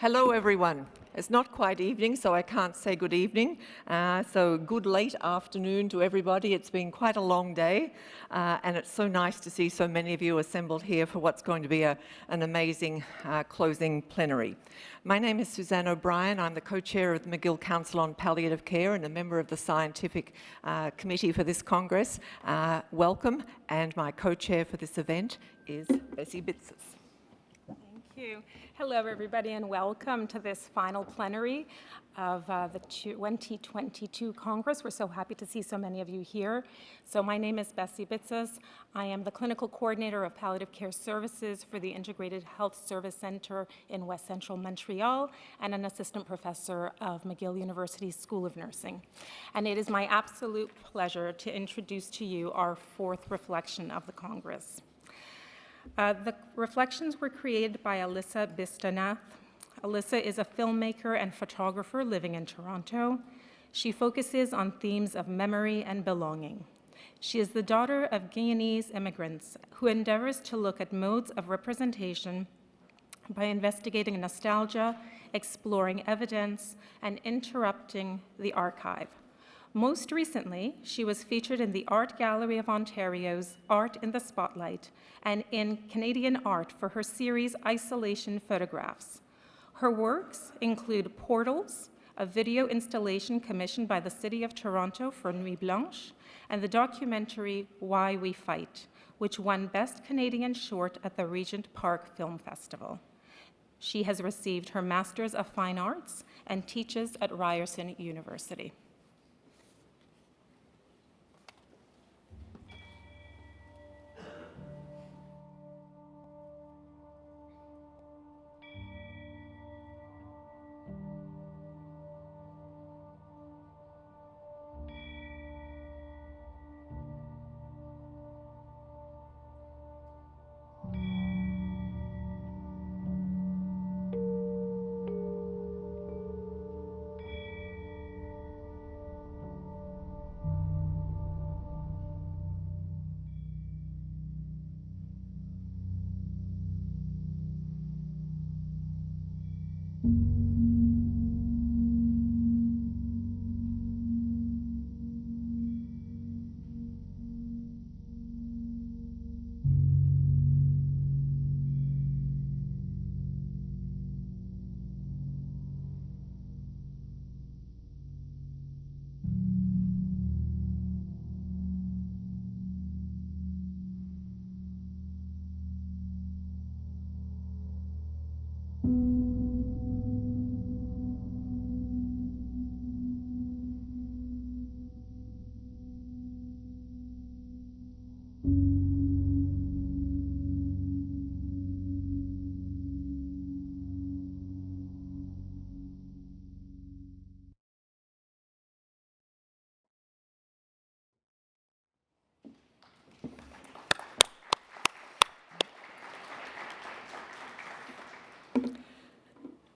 Hello, everyone. It's not quite evening, so I can't say good evening. So good late afternoon to everybody. It's been quite a long day, and it's so nice to see so many of you assembled here for what's going to be an amazing closing plenary. My name is Suzanne O'Brien. I'm the co-chair of the McGill Council on Palliative Care and a member of the scientific committee for this Congress. Welcome, and my co-chair for this event is Bessie Bitzes. Thank you. Hello, everybody, and welcome to this final plenary of the 2022 Congress. We're so happy to see so many of you here. So my name is Bessie Bitzes. I am the clinical coordinator of palliative care services for the Integrated Health Service Center in West Central Montreal and an assistant professor of McGill University's School of Nursing. And it is my absolute pleasure to introduce to you our fourth reflection of the Congress. The reflections were created by Alyssa Bistanath. Alyssa is a filmmaker and photographer living in Toronto. She focuses on themes of memory and belonging. She is the daughter of Guyanese immigrants who endeavors to look at modes of representation by investigating nostalgia, exploring evidence, and interrupting the archive. Most recently, she was featured in the Art Gallery of Ontario's Art in the Spotlight and in Canadian Art for her series Isolation Photographs. Her works include Portals, a video installation commissioned by the City of Toronto for Nuit Blanche, and the documentary Why We Fight, which won Best Canadian Short at the Regent Park Film Festival. She has received her Master's of Fine Arts and teaches at Ryerson University.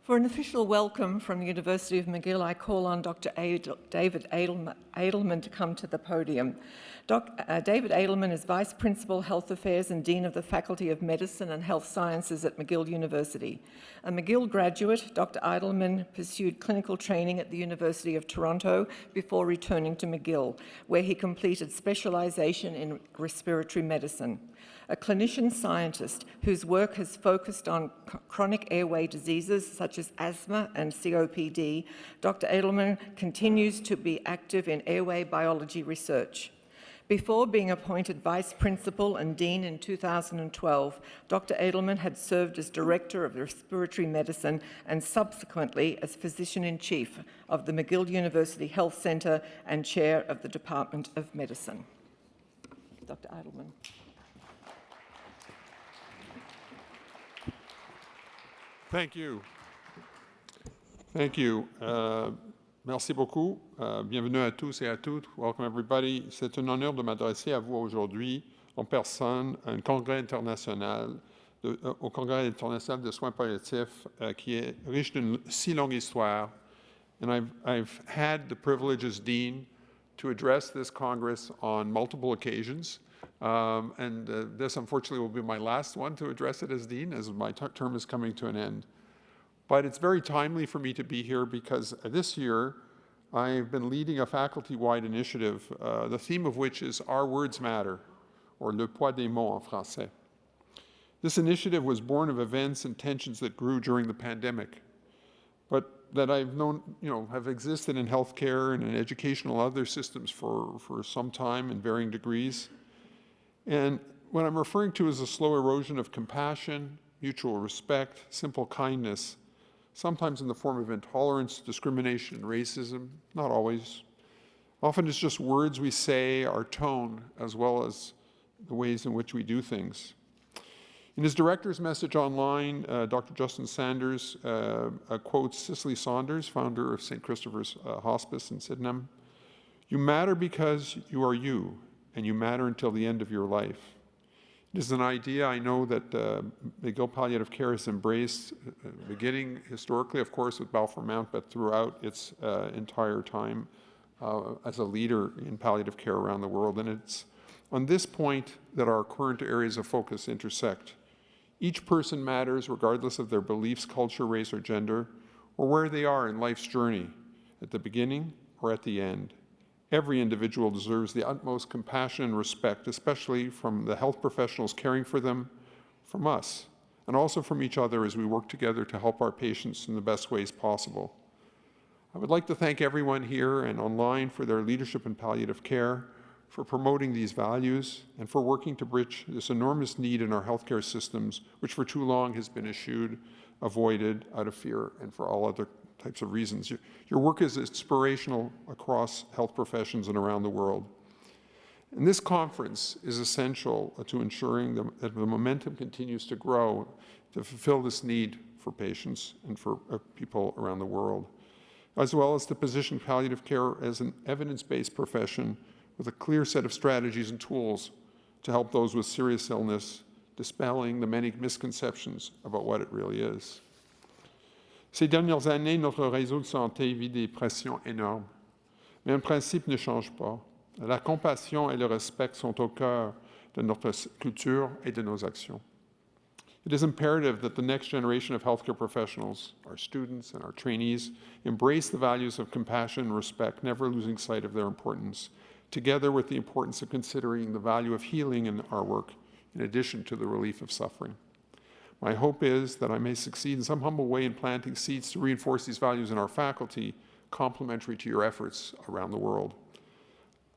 For an official welcome from the University of McGill, I call on Dr. David Edelman to come to the podium. David Edelman is Vice Principal, Health Affairs and Dean of the Faculty of Medicine and Health Sciences at McGill University. A McGill graduate, Dr. Edelman pursued clinical training at the University of Toronto before returning to McGill, where he completed specialization in respiratory medicine. A clinician scientist whose work has focused on chronic airway diseases such as asthma and COPD, Dr. Edelman continues to be active in airway biology research. Before being appointed Vice Principal and Dean in 2012, Dr. Edelman had served as Director of Respiratory Medicine and subsequently as Physician-in-Chief of the McGill University Health Centre and Chair of the Department of Medicine. Dr. Edelman. Thank you. Thank you. Merci beaucoup. Bienvenue à tous et à toutes. Welcome everybody. C'est un honneur de m'adresser à vous aujourd'hui en personne à un congrès international, au Congrès international de soins palliatifs qui est riche d'une si longue histoire. And I've had the privilege as Dean to address this Congress on multiple occasions. This, unfortunately, will be my last one to address it as Dean, as my term is coming to an end. But it's very timely for me to be here because this year I've been leading a faculty-wide initiative, the theme of which is Our Words Matter, or Le Poids des Mots en français. This initiative was born of events and tensions that grew during the pandemic, but that I've known, have existed in healthcare and in educational other systems for some time in varying degrees. And what I'm referring to is a slow erosion of compassion, mutual respect, simple kindness, sometimes in the form of intolerance, discrimination, and racism, not always. Often it's just words we say, our tone, as well as the ways in which we do things. In his director's message online, Dr. Justin Sanders quotes Cicely Saunders, founder of St. Christopher's Hospice in Sydenham. "You matter because you are you, and you matter until the end of your life." It is an idea I know that McGill Palliative Care has embraced, beginning historically, of course, with Balfour Mount, but throughout its entire time as a leader in palliative care around the world. And it's on this point that our current areas of focus intersect. Each person matters regardless of their beliefs, culture, race, or gender, or where they are in life's journey, at the beginning or at the end. Every individual deserves the utmost compassion and respect, especially from the health professionals caring for them, from us, and also from each other as we work together to help our patients in the best ways possible. I would like to thank everyone here and online for their leadership in palliative care, for promoting these values, and for working to bridge this enormous need in our healthcare systems, which for too long has been eschewed, avoided out of fear, and for all other types of reasons. Your work is inspirational across health professions and around the world. And this conference is essential to ensuring that the momentum continues to grow to fulfill this need for patients and for people around the world, as well as to position palliative care as an evidence-based profession with a clear set of strategies and tools to help those with serious illness, dispelling the many misconceptions about what it really is. Ces dernières années, notre réseau de santé vit des pressions énormes, mais un principe ne change pas. La compassion et le respect sont au cœur de notre culture et de nos actions. It is imperative that the next generation of healthcare professionals, our students and our trainees, embrace the values of compassion and respect, never losing sight of their importance, together with the importance of considering the value of healing in our work, in addition to the relief of suffering. My hope is that I may succeed in some humble way in planting seeds to reinforce these values in our faculty, complementary to your efforts around the world.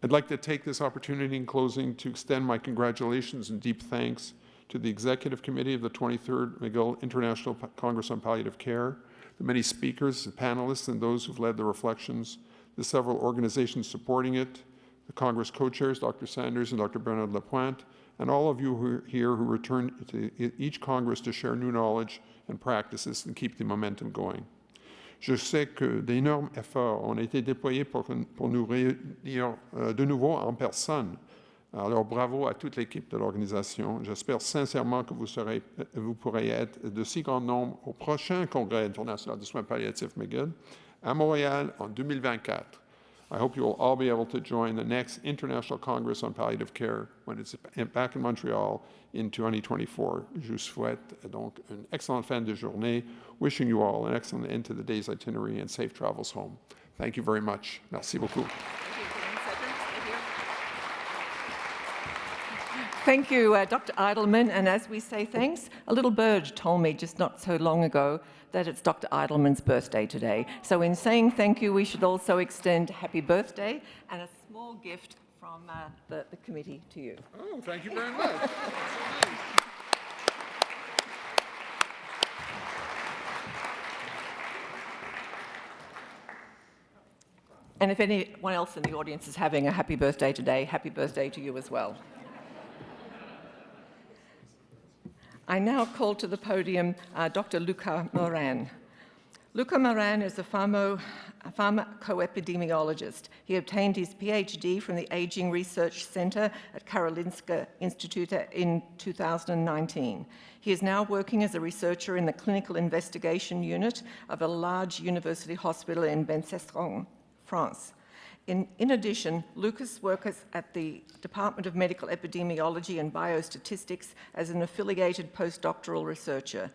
I'd like to take this opportunity in closing to extend my congratulations and deep thanks to the Executive Committee of the 23rd McGill International Congress on Palliative Care, the many speakers, the panelists, and those who've led the reflections, the several organizations supporting it, the Congress co-chairs, Dr. Sanders and Dr. Bernard Lapointe, and all of you who are here who return to each Congress to share new knowledge and practices and keep the momentum going. Je sais que d'énormes efforts ont été déployés pour nous réunir de nouveau en personne. Alors bravo à toute l'équipe de l'organisation. J'espère sincèrement que vous pourrez être de si grand nombre au prochain Congrès international de soins palliatifs McGill à Montréal en 2024. I hope you will all be able to join the next International Congress on Palliative Care when it's back in Montreal in 2024. Je vous souhaite donc une excellente fin de journée, wishing you all an excellent end to the day's itinerary and safe travels home. Thank you very much. Merci beaucoup. Thank you, Dr. Eidelman. And as we say thanks, a little bird told me just not so long ago that it's Dr. Eidelman's birthday today. So in saying thank you, we should also extend happy birthday and a small gift from the committee to you. Oh, thank you very much. That's so nice. And if anyone else in the audience is having a happy birthday today, happy birthday to you as well. I now call to the podium Dr. Luca Morin. Luca Morin is a pharmacoepidemiologist. He obtained his PhD from the Aging Research Center at Karolinska Institute in 2019. He is now working as a researcher in the clinical investigation unit of a large university hospital in Besançon, France. In addition, Lucas works at the Department of Medical Epidemiology and Biostatistics as an affiliated postdoctoral researcher.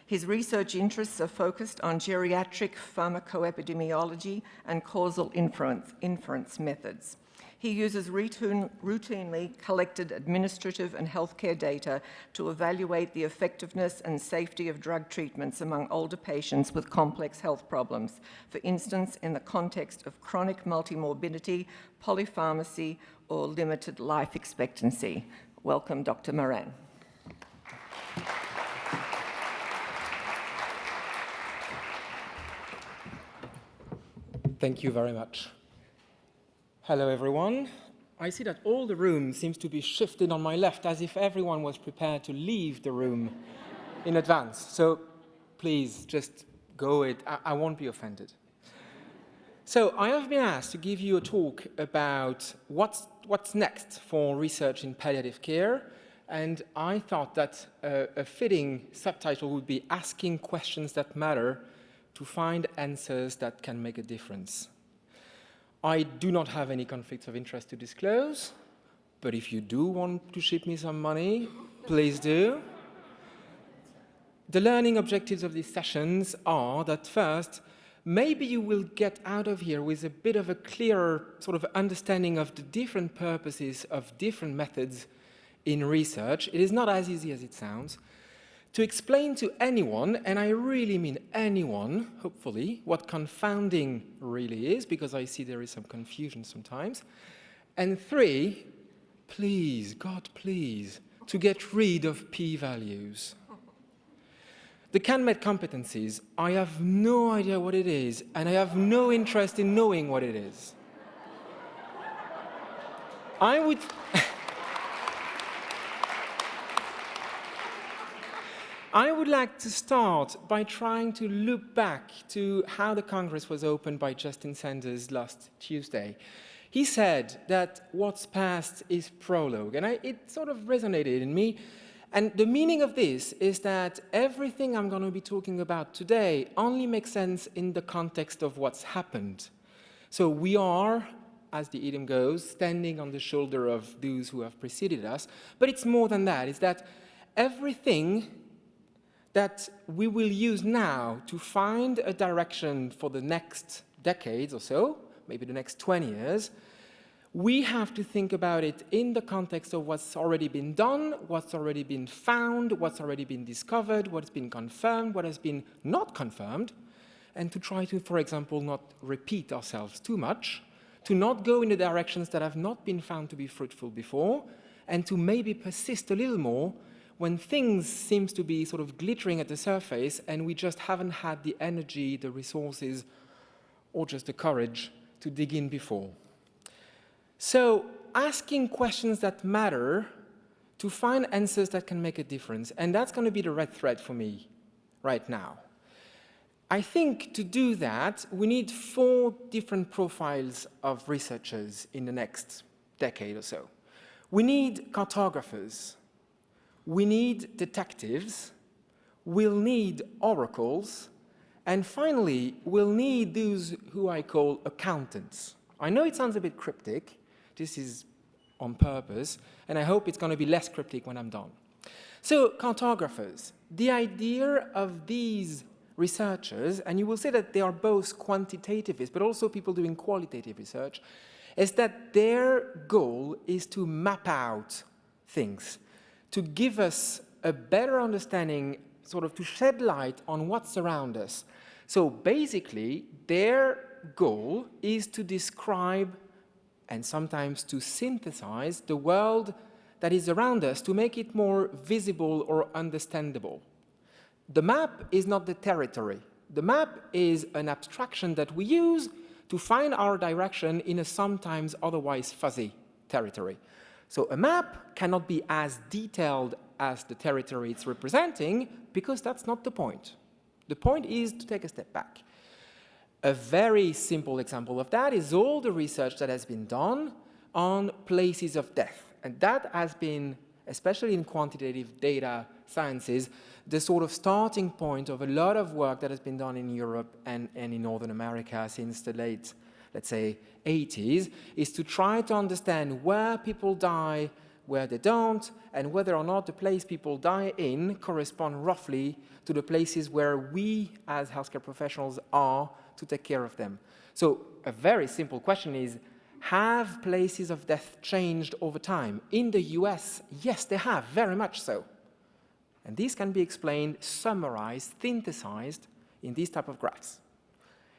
His research interests are focused on geriatric pharmacoepidemiology and causal inference methods. He uses routinely collected administrative and healthcare data to evaluate the effectiveness and safety of drug treatments among older patients with complex health problems, for instance, in the context of chronic multimorbidity, polypharmacy, or limited life expectancy. Welcome, Dr. Morin. Thank you very much. Hello, everyone. I see that all the room seems to be shifted on my left, as if everyone was prepared to leave the room in advance. So please, just go it. I won't be offended. So I have been asked to give you a talk about what's next for research in palliative care, and I thought that a fitting subtitle would be Asking Questions That Matter to Find Answers That Can Make a Difference. I do not have any conflicts of interest to disclose, but if you do want to ship me some money, please do. The learning objectives of these sessions are that first, maybe you will get out of here with a bit of a clearer sort of understanding of the different purposes of different methods in research. It is not as easy as it sounds. To explain to anyone, and I really mean anyone, hopefully, what confounding really is, because I see there is some confusion sometimes. And three, please, God please, to get rid of p-values. The MMed competencies, I have no idea what it is, and I have no interest in knowing what it is. I would like to start by trying to look back to how the Congress was opened by Justin Sanders last Tuesday. He said that what's past is prologue, and it sort of resonated in me. And the meaning of this is that everything I'm going to be talking about today only makes sense in the context of what's happened. So we are, as the idiom goes, standing on the shoulder of those who have preceded us. But it's more than that. It's that everything that we will use now to find a direction for the next decades or so, maybe the next 20 years, we have to think about it in the context of what's already been done, what's already been found, what's already been discovered, what's been confirmed, what has been not confirmed, and to try to, for example, not repeat ourselves too much, to not go in the directions that have not been found to be fruitful before, and to maybe persist a little more when things seem to be sort of glittering at the surface and we just haven't had the energy, the resources, or just the courage to dig in before. So asking questions that matter to find answers that can make a difference, and that's going to be the red thread for me right now. I think to do that, we need 4 different profiles of researchers in the next decade or so. We need cartographers. We need detectives, we'll need oracles, and finally, we'll need those who I call accountants. I know it sounds a bit cryptic. This is on purpose, and I hope it's going to be less cryptic when I'm done. So, cartographers, the idea of these researchers, and you will say that they are both quantitativists, but also people doing qualitative research, is that their goal is to map out things, to give us a better understanding, sort of to shed light on what's around us. So basically, their goal is to describe and sometimes to synthesize the world that is around us to make it more visible or understandable. The map is not the territory. The map is an abstraction that we use to find our direction in a sometimes otherwise fuzzy territory. So a map cannot be as detailed as the territory it's representing because that's not the point. The point is to take a step back. A very simple example of that is all the research that has been done on places of death. And that has been, especially in quantitative data sciences, the sort of starting point of a lot of work that has been done in Europe and in Northern America since the late, let's say, 80s, is to try to understand where people die, where they don't, and whether or not the place people die in correspond roughly to the places where we as healthcare professionals are to take care of them. So a very simple question is, have places of death changed over time? In the US, yes, they have, very much so. And these can be explained, summarized, synthesized in these type of graphs.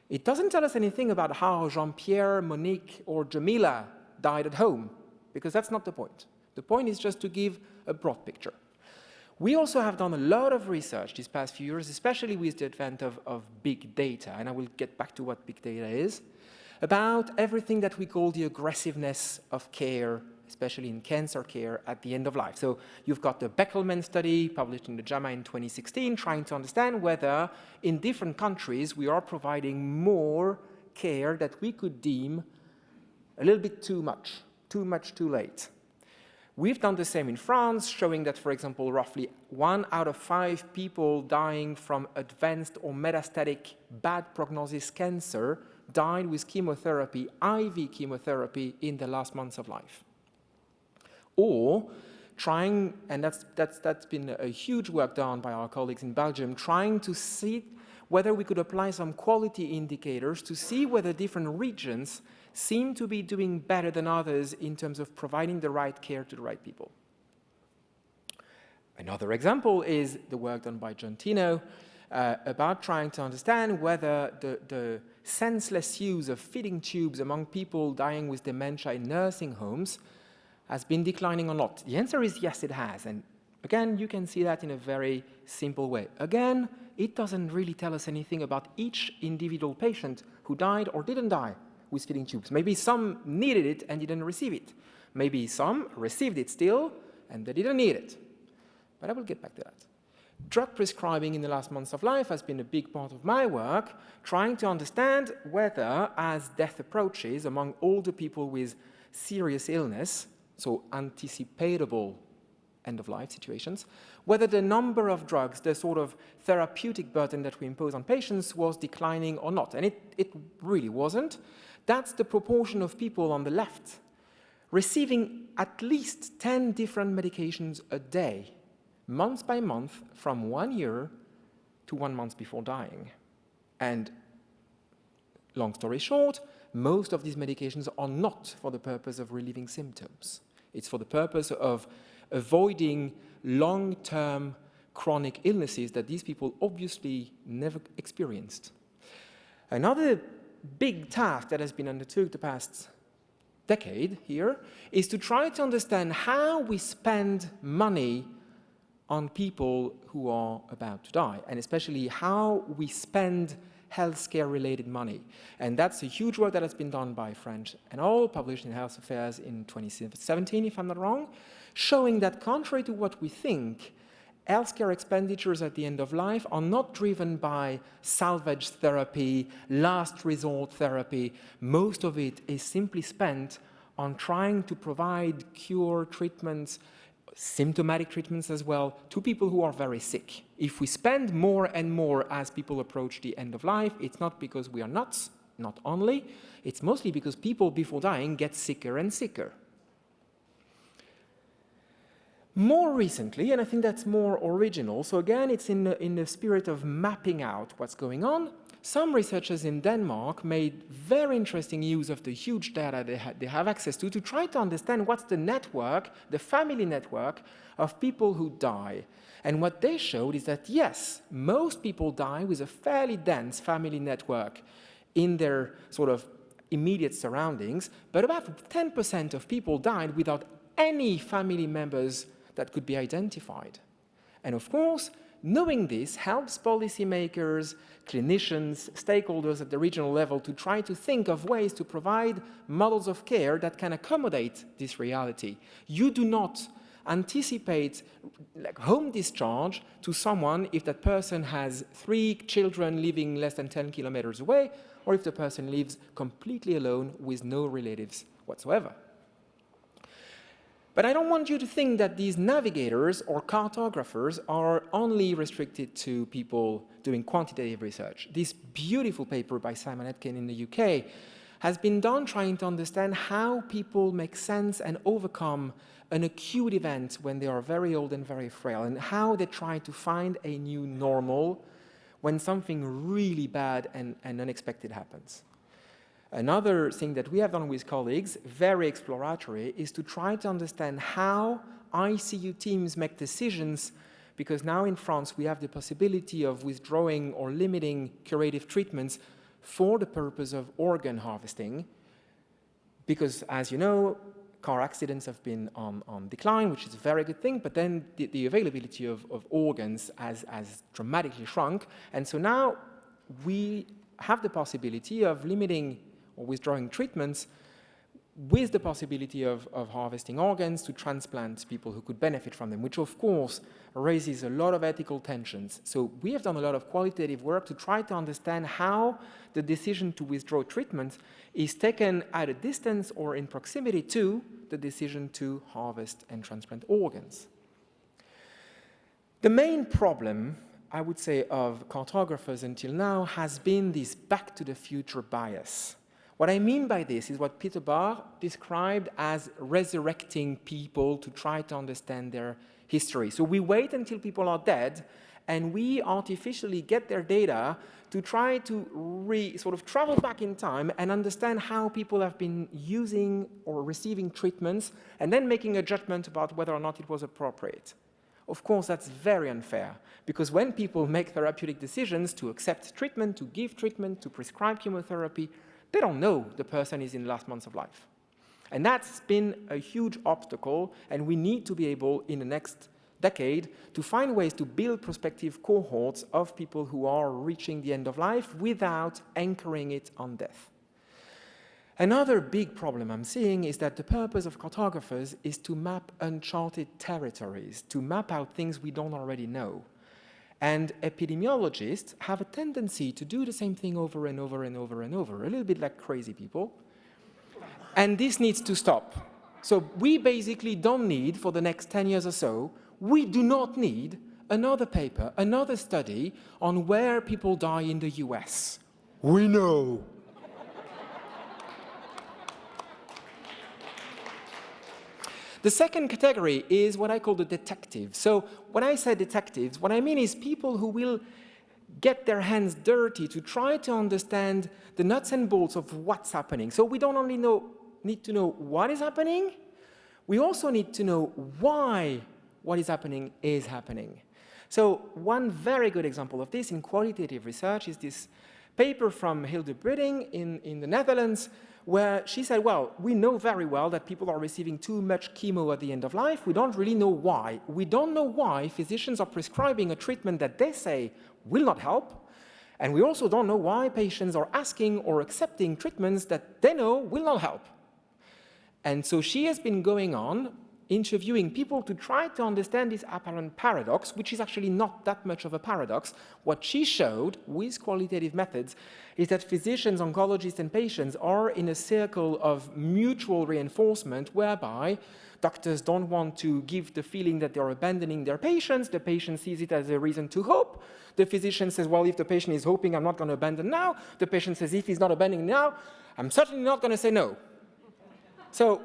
It doesn't tell us anything about how Jean-Pierre, Monique, or Jamila died at home, because that's not the point. The point is just to give a broad picture. We also have done a lot of research these past few years, especially with the advent of big data, and I will get back to what big data is, about everything that we call the aggressiveness of care, especially in cancer care at the end of life. So you've got the Beckelman study published in the JAMA in 2016, trying to understand whether in different countries we are providing more care that we could deem a little bit too much, too late. We've done the same in France, showing that, for example, roughly 1 out of 5 people dying from advanced or metastatic bad prognosis cancer died with chemotherapy, IV chemotherapy, in the last months of life. Or trying, and that's been a huge work done by our colleagues in Belgium, trying to see whether we could apply some quality indicators to see whether different regions seem to be doing better than others in terms of providing the right care to the right people. Another example is the work done by John Tino about trying to understand whether the senseless use of feeding tubes among people dying with dementia in nursing homes has been declining or not. The answer is yes, it has. And again, you can see that in a very simple way. Again, it doesn't really tell us anything about each individual patient who died or didn't die with feeding tubes. Maybe some needed it and didn't receive it. Maybe some received it still and they didn't need it. But I will get back to that. Drug prescribing in the last months of life has been a big part of my work, trying to understand whether, as death approaches among older people with serious illness, so anticipatable end-of-life situations, whether the number of drugs, the sort of therapeutic burden that we impose on patients was declining or not. And it really wasn't. That's the proportion of people on the left receiving at least 10 different medications a day, month by month, from 1 year to 1 month before dying. And long story short, most of these medications are not for the purpose of relieving symptoms. It's for the purpose of avoiding long-term chronic illnesses that these people obviously never experienced. Another big task that has been undertook the past decade here is to try to understand how we spend money on people who are about to die, and especially how we spend healthcare-related money. And that's a huge work that has been done by French and all, published in Health Affairs in 2017, if I'm not wrong, showing that contrary to what we think, healthcare expenditures at the end of life are not driven by salvage therapy, last resort therapy. Most of it is simply spent on trying to provide cure treatments, symptomatic treatments as well, to people who are very sick. If we spend more and more as people approach the end of life, it's not because we are nuts, not only, it's mostly because people before dying get sicker and sicker. More recently, and I think that's more original, so again, it's in the spirit of mapping out what's going on, some researchers in Denmark made very interesting use of the huge data they have access to try to understand what's the network, the family network of people who die. And what they showed is that, yes, most people die with a fairly dense family network in their sort of immediate surroundings, but about 10% of people died without any family members that could be identified. And of course, knowing this helps policymakers, clinicians, stakeholders at the regional level to try to think of ways to provide models of care that can accommodate this reality. You do not anticipate like home discharge to someone if that person has 3 children living less than 10 kilometers away, or if the person lives completely alone with no relatives whatsoever. But I don't want you to think that these navigators or cartographers are only restricted to people doing quantitative research. This beautiful paper by Simon Etkin in the UK has been done trying to understand how people make sense and overcome an acute event when they are very old and very frail, and how they try to find a new normal when something really bad and unexpected happens. Another thing that we have done with colleagues, very exploratory, is to try to understand how ICU teams make decisions, because now in France we have the possibility of withdrawing or limiting curative treatments for the purpose of organ harvesting, because as you know, car accidents have been on decline, which is a very good thing, but then the availability of organs has dramatically shrunk, and so now we have the possibility of limiting or withdrawing treatments with the possibility of harvesting organs to transplant people who could benefit from them, which of course raises a lot of ethical tensions. So we have done a lot of qualitative work to try to understand how the decision to withdraw treatment is taken at a distance or in proximity to the decision to harvest and transplant organs. The main problem, I would say, of cartographers until now has been this back to the future bias. What I mean by this is what Peter Barr described as resurrecting people to try to understand their history. So we wait until people are dead, and we artificially get their data to try to sort of travel back in time and understand how people have been using or receiving treatments, and then making a judgment about whether or not it was appropriate. Of course, that's very unfair, because when people make therapeutic decisions to accept treatment, to give treatment, to prescribe chemotherapy, they don't know the person is in the last months of life. And that's been a huge obstacle, and we need to be able, in the next decade, to find ways to build prospective cohorts of people who are reaching the end of life without anchoring it on death. Another big problem I'm seeing is that the purpose of cartographers is to map uncharted territories, to map out things we don't already know. And epidemiologists have a tendency to do the same thing over and over and over and over, a little bit like crazy people. And this needs to stop. So we basically don't need, for the next 10 years or so, we do not need another paper, another study on where people die in the US. We know. The second category is what I call the detectives. So when I say detectives, what I mean is people who will get their hands dirty to try to understand the nuts and bolts of what's happening. So we don't only need to know what is happening, we also need to know why what is happening is happening. So one very good example of this in qualitative research is this paper from Hilde Brudding in the Netherlands, where she said, well, we know very well that people are receiving too much chemo at the end of life. We don't really know why. We don't know why physicians are prescribing a treatment that they say will not help. And we also don't know why patients are asking or accepting treatments that they know will not help. And so she has been going on interviewing people to try to understand this apparent paradox, which is actually not that much of a paradox. What she showed with qualitative methods is that physicians, oncologists, and patients are in a circle of mutual reinforcement whereby doctors don't want to give the feeling that they're abandoning their patients. The patient sees it as a reason to hope. The physician says, well, if the patient is hoping, I'm not going to abandon now. The patient says, if he's not abandoning now, I'm certainly not going to say no. So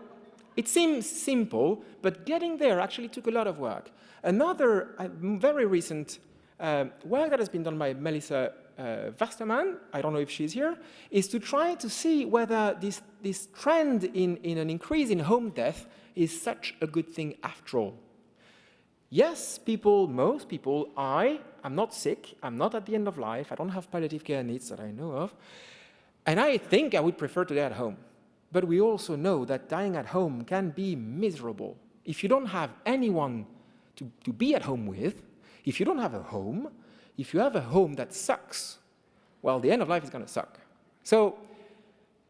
it seems simple, but getting there actually took a lot of work. Another very recent work that has been done by Melissa Westerman, I don't know if she's here, is to try to see whether this trend in an increase in home death is such a good thing after all. Yes, most people, I'm not sick, I'm not at the end of life, I don't have palliative care needs that I know of, and I think I would prefer to die at home. But we also know that dying at home can be miserable. If you don't have anyone to be at home with, if you don't have a home, if you have a home that sucks, well, the end of life is going to suck. So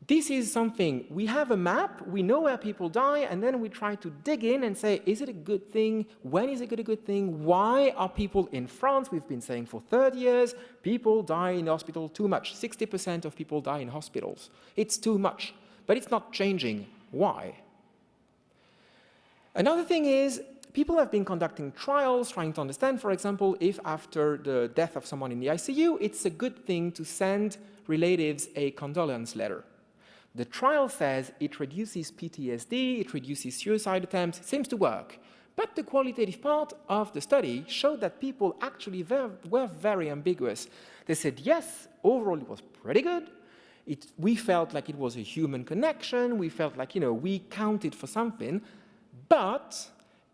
this is something, we have a map, we know where people die, and then we try to dig in and say, is it a good thing? When is it a good thing? Why are people in France, we've been saying for 30 years, people die in hospital too much. 60% of people die in hospitals. It's too much. But it's not changing. Why? Another thing is, people have been conducting trials trying to understand, for example, if after the death of someone in the ICU, it's a good thing to send relatives a condolence letter. The trial says it reduces PTSD, it reduces suicide attempts, it seems to work. But the qualitative part of the study showed that people actually were very ambiguous. They said, yes, overall it was pretty good. We felt like it was a human connection. We felt like, we counted for something. But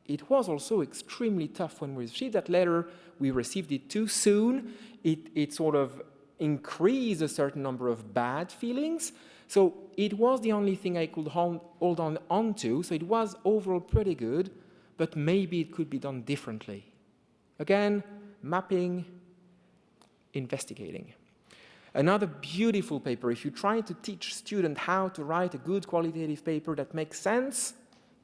it was also extremely tough when we received that letter. We received it too soon. It sort of increased a certain number of bad feelings. So it was the only thing I could hold on to. So it was overall pretty good. But maybe it could be done differently. Again, mapping, investigating. Another beautiful paper, if you try to teach students how to write a good qualitative paper that makes sense,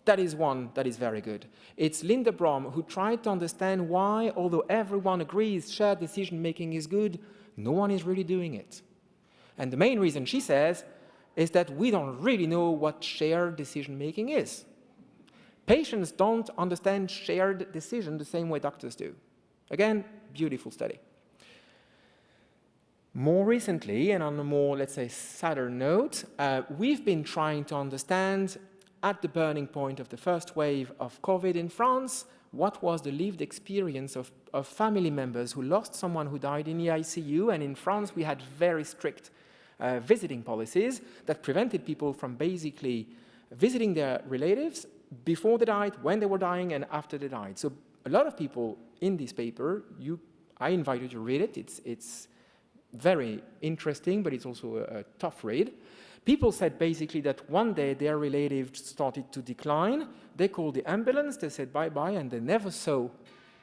that is one that is very good. It's Linda Brom who tried to understand why, although everyone agrees shared decision-making is good, no one is really doing it. And the main reason, she says, is that we don't really know what shared decision-making is. Patients don't understand shared decision the same way doctors do. Again, beautiful study. More recently, and on a more, let's say, sadder note, we've been trying to understand, at the burning point of the first wave of COVID in France, what was the lived experience of family members who lost someone who died in the ICU. And in France, we had very strict visiting policies that prevented people from basically visiting their relatives before they died, when they were dying, and after they died. So a lot of people in this paper, I invite you to read it. It's very interesting, but it's also a tough read. People said basically that one day their relatives started to decline. They called the ambulance, they said bye-bye, and they never saw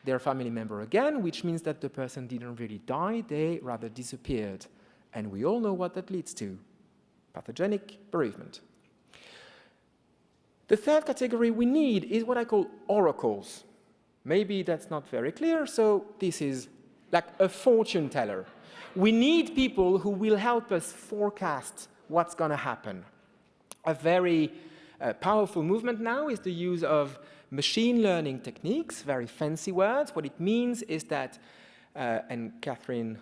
their family member again, which means that the person didn't really die, they rather disappeared. And we all know what that leads to: pathogenic bereavement. The third category we need is what I call oracles. Maybe that's not very clear, so this is like a fortune teller. We need people who will help us forecast what's going to happen. A very powerful movement now is the use of machine learning techniques, very fancy words. What it means is that, and Catherine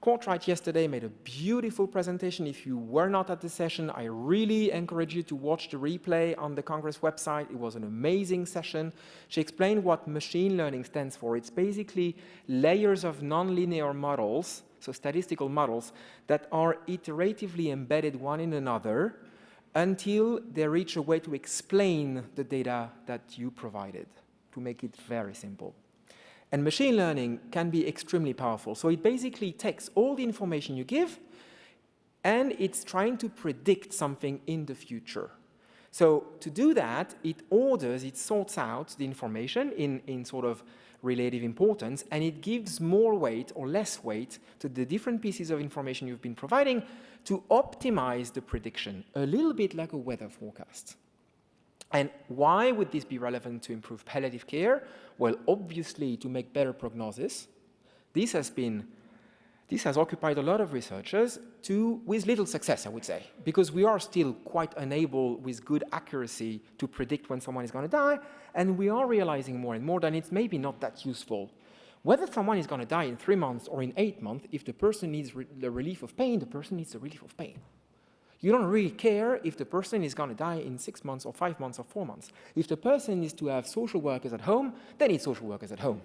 Courtwright yesterday made a beautiful presentation. If you were not at the session, I really encourage you to watch the replay on the Congress website. It was an amazing session. She explained what machine learning stands for. It's basically layers of nonlinear models, so statistical models, that are iteratively embedded one in another until they reach a way to explain the data that you provided, to make it very simple. And machine learning can be extremely powerful. So it basically takes all the information you give, and it's trying to predict something in the future. So to do that, it sorts out the information in sort of relative importance, and it gives more weight or less weight to the different pieces of information you've been providing to optimize the prediction, a little bit like a weather forecast. And why would this be relevant to improve palliative care? Well, obviously, to make better prognosis. This has occupied a lot of researchers with little success, I would say, because we are still quite unable with good accuracy to predict when someone is going to die, and we are realizing more and more that it's maybe not that useful. Whether someone is going to die in 3 months or in 8 months, if the person needs the relief of pain, the person needs the relief of pain. You don't really care if the person is going to die in 6 months or 5 months or 4 months. If the person needs to have social workers at home, they need social workers at home.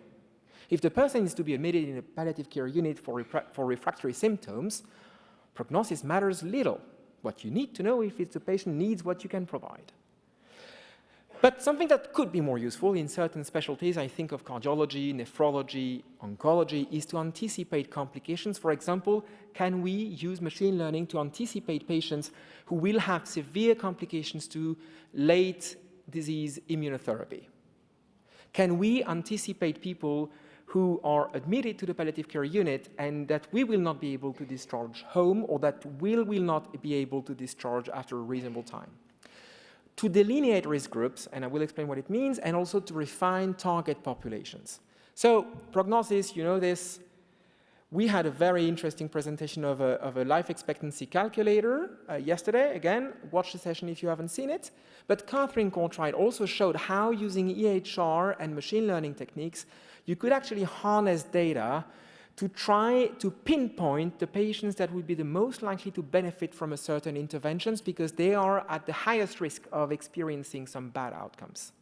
If the person needs to be admitted in a palliative care unit for refractory symptoms, prognosis matters little. What you need to know if the patient needs what you can provide. But something that could be more useful in certain specialties, I think of cardiology, nephrology, oncology, is to anticipate complications. For example, can we use machine learning to anticipate patients who will have severe complications to late disease immunotherapy? Can we anticipate people who are admitted to the palliative care unit and that we will not be able to discharge home, or that will not be able to discharge after a reasonable time? To delineate risk groups, and I will explain what it means, and also to refine target populations. So prognosis, you know this. We had a very interesting presentation of a life expectancy calculator yesterday. Again, watch the session if you haven't seen it. But Catherine Courtwright also showed how, using EHR and machine learning techniques, you could actually harness data to try to pinpoint the patients that would be the most likely to benefit from a certain interventions because they are at the highest risk of experiencing some bad outcomes.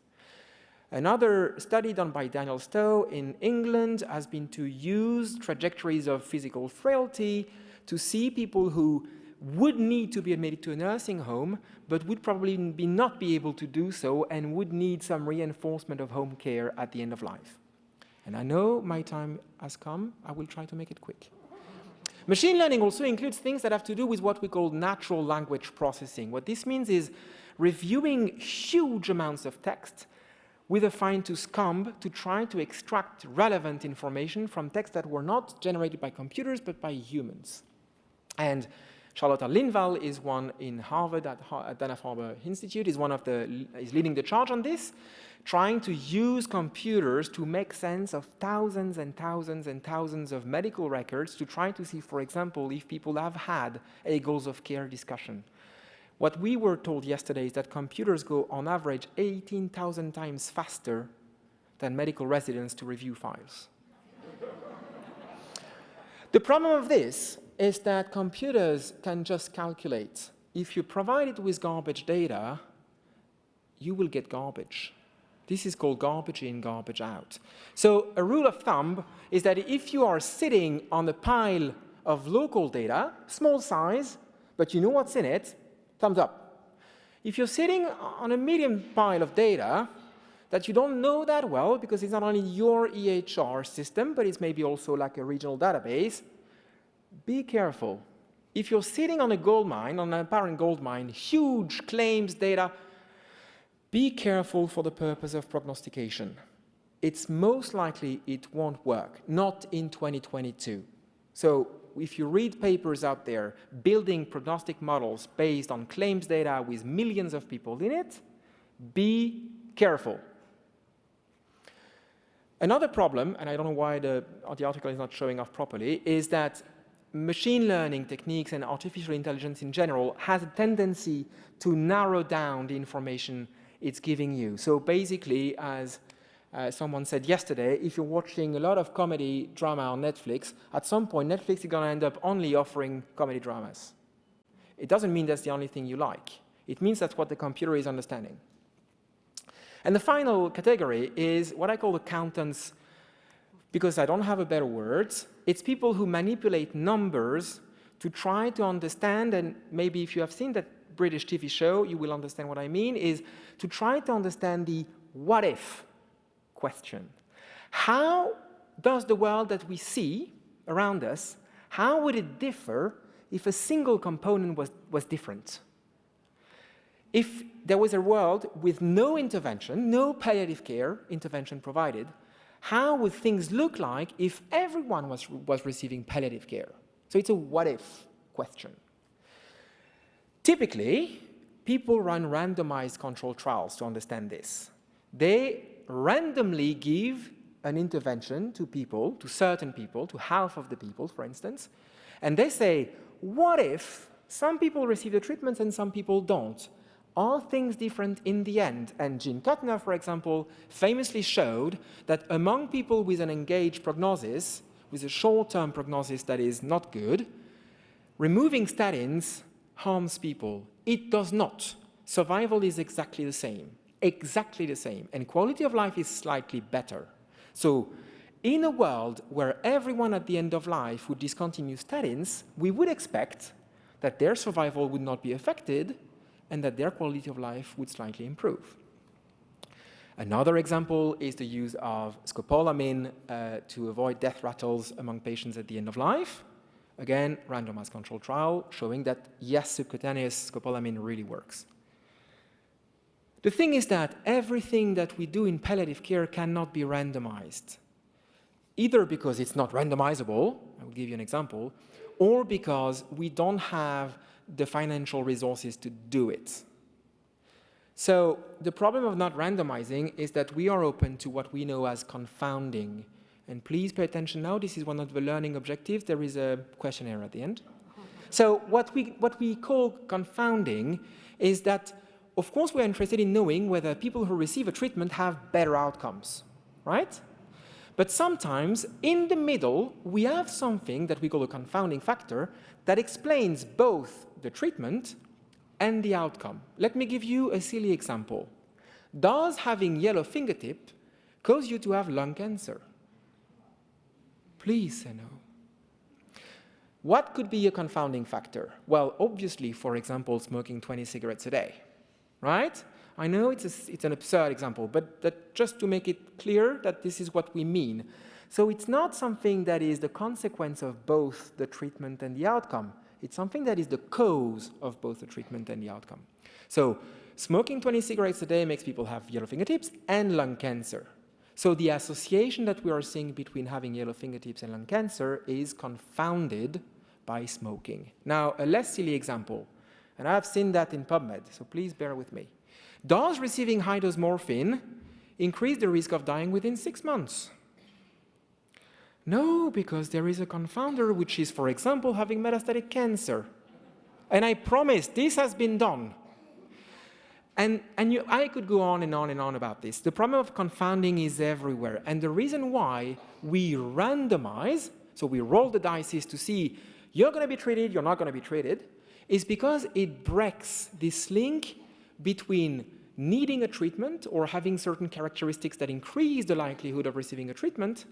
Another study done by Daniel Stowe in England has been to use trajectories of physical frailty to see people who would need to be admitted to a nursing home, but would probably not be able to do so and would need some reinforcement of home care at the end of life. And I know my time has come. I will try to make it quick. Machine learning also includes things that have to do with what we call natural language processing. What this means is reviewing huge amounts of text with a fine-tooth comb to try to extract relevant information from texts that were not generated by computers but by humans. And Charlotte Lindvall is one in Harvard at Dana-Farber Institute, is leading the charge on this, trying to use computers to make sense of thousands and thousands and thousands of medical records to try to see, for example, if people have had a goals of care discussion. What we were told yesterday is that computers go on average 18,000 times faster than medical residents to review files. The problem of this is that computers can just calculate. If you provide it with garbage data, you will get garbage. This is called garbage in, garbage out. So a rule of thumb is that if you are sitting on a pile of local data, small size, but you know what's in it, thumbs up. If you're sitting on a medium pile of data that you don't know that well, because it's not only your EHR system, but it's maybe also like a regional database, be careful. If you're sitting on a gold mine, on an apparent gold mine, huge claims data, be careful for the purpose of prognostication. It's most likely it won't work, not in 2022. So if you read papers out there building prognostic models based on claims data with millions of people in it, be careful. Another problem, and I don't know why the article is not showing off properly, is that machine learning techniques and artificial intelligence in general has a tendency to narrow down the information it's giving you. So basically, as someone said yesterday, if you're watching a lot of comedy drama on Netflix, at some point Netflix is going to end up only offering comedy dramas. It doesn't mean that's the only thing you like. It means that's what the computer is understanding. And the final category is what I call accountants, because I don't have a better word. It's people who manipulate numbers to try to understand, and maybe if you have seen that British TV show, you will understand what I mean, is to try to understand the what if question. How does the world that we see around us, how would it differ if a single component was different? If there was a world with no intervention, no palliative care intervention provided, how would things look like if everyone was receiving palliative care? So it's a what-if question. Typically, people run randomized controlled trials to understand this. They randomly give an intervention to people, to certain people, to half of the people, for instance, and they say, what if some people receive the treatments and some people don't? Are things different in the end? And Gene Kuttner, for example, famously showed that among people with an engaged prognosis, with a short-term prognosis that is not good, removing statins harms people. It does not. Survival is exactly the same. Exactly the same. And quality of life is slightly better. So in a world where everyone at the end of life would discontinue statins, we would expect that their survival would not be affected and that their quality of life would slightly improve. Another example is the use of scopolamine to avoid death rattles among patients at the end of life. Again, randomized controlled trial showing that, yes, subcutaneous scopolamine really works. The thing is that everything that we do in palliative care cannot be randomized, either because it's not randomizable, I will give you an example, or because we don't have the financial resources to do it. So the problem of not randomizing is that we are open to what we know as confounding. And please pay attention now, this is one of the learning objectives. There is a questionnaire at the end. So what we call confounding is that, of course, we're interested in knowing whether people who receive a treatment have better outcomes, right? But sometimes, in the middle, we have something that we call a confounding factor that explains both the treatment and the outcome. Let me give you a silly example. Does having yellow fingertip cause you to have lung cancer? Please say no. What could be a confounding factor? Well, obviously, for example, smoking 20 cigarettes a day, right? I know it's an absurd example, but just to make it clear that this is what we mean. So it's not something that is the consequence of both the treatment and the outcome. It's something that is the cause of both the treatment and the outcome. So smoking 20 cigarettes a day makes people have yellow fingertips and lung cancer. So the association that we are seeing between having yellow fingertips and lung cancer is confounded by smoking. Now, a less silly example, and I've seen that in PubMed, so please bear with me. Does receiving high-dose morphine increase the risk of dying within 6 months? No, because there is a confounder, which is, for example, having metastatic cancer. And I promise this has been done. I could go on and on and on about this. The problem of confounding is everywhere. And the reason why we randomize, so we roll the dice to see you're going to be treated, you're not going to be treated, is because it breaks this link between needing a treatment or having certain characteristics that increase the likelihood of receiving a treatment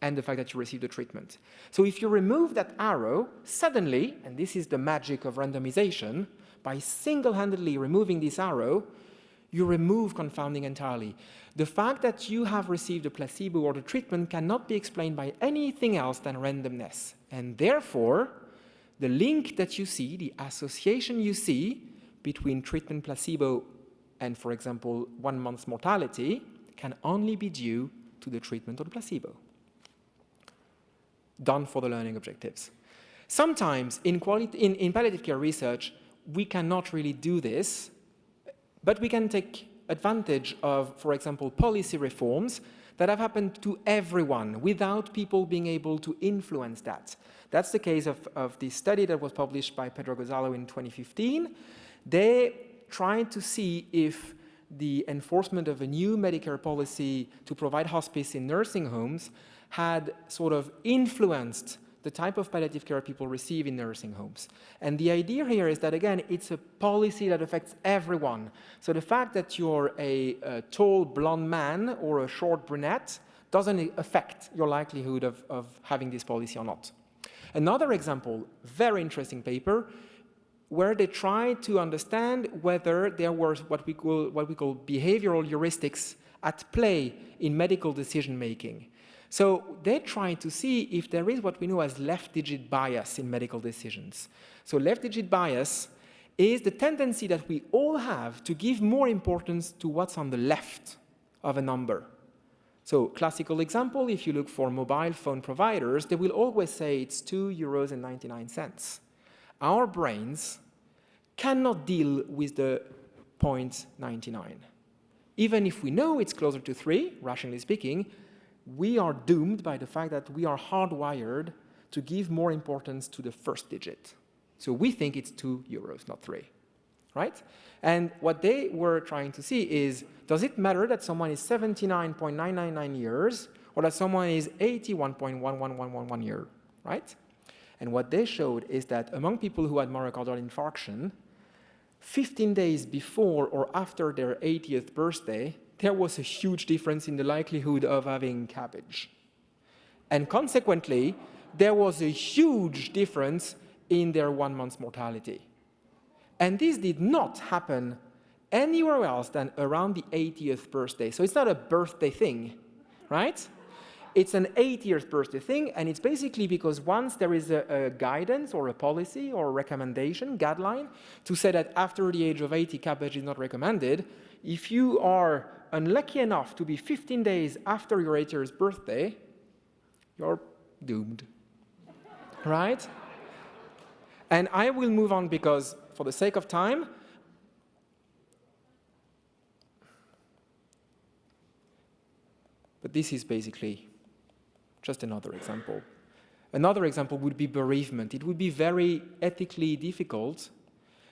and the fact that you received a treatment. So if you remove that arrow, suddenly, and this is the magic of randomization, by single-handedly removing this arrow, you remove confounding entirely. The fact that you have received a placebo or the treatment cannot be explained by anything else than randomness. And therefore, the link that you see, the association you see between treatment placebo and, for example, 1 month's mortality can only be due to the treatment or the placebo. Done for the learning objectives. Sometimes in palliative care research, we cannot really do this, but we can take advantage of, for example, policy reforms that have happened to everyone without people being able to influence that. That's the case of the study that was published by Pedro Gonzalo in 2015. They tried to see if the enforcement of a new Medicare policy to provide hospice in nursing homes had sort of influenced the type of palliative care people receive in nursing homes. And the idea here is that, again, it's a policy that affects everyone. So the fact that you're a tall blonde man or a short brunette doesn't affect your likelihood of having this policy or not. Another example, very interesting paper, where they tried to understand whether there were what we call behavioral heuristics at play in medical decision-making. So they tried to see if there is what we know as left-digit bias in medical decisions. So left-digit bias is the tendency that we all have to give more importance to what's on the left of a number. So classical example, if you look for mobile phone providers, they will always say it's €2.99. Our brains cannot deal with the 0.99. Even if we know it's closer to 3, rationally speaking, we are doomed by the fact that we are hardwired to give more importance to the first digit. So we think it's €2, not 3, right? And what they were trying to see is, does it matter that someone is 79.999 years or that someone is 81.11111 year, right? And what they showed is that among people who had myocardial infarction, 15 days before or after their 80th birthday, there was a huge difference in the likelihood of having cabbage. And consequently, there was a huge difference in their 1 month's mortality. And this did not happen anywhere else than around the 80th birthday. So it's not a birthday thing, right? It's an 80th birthday thing, and it's basically because once there is a guidance or a policy or a recommendation, guideline, to say that after the age of 80, cabbage is not recommended, if you are unlucky enough to be 15 days after your 80th birthday, you're doomed, right? And I will move on because, for the sake of time, but this is basically just another example. Another example would be bereavement. It would be very ethically difficult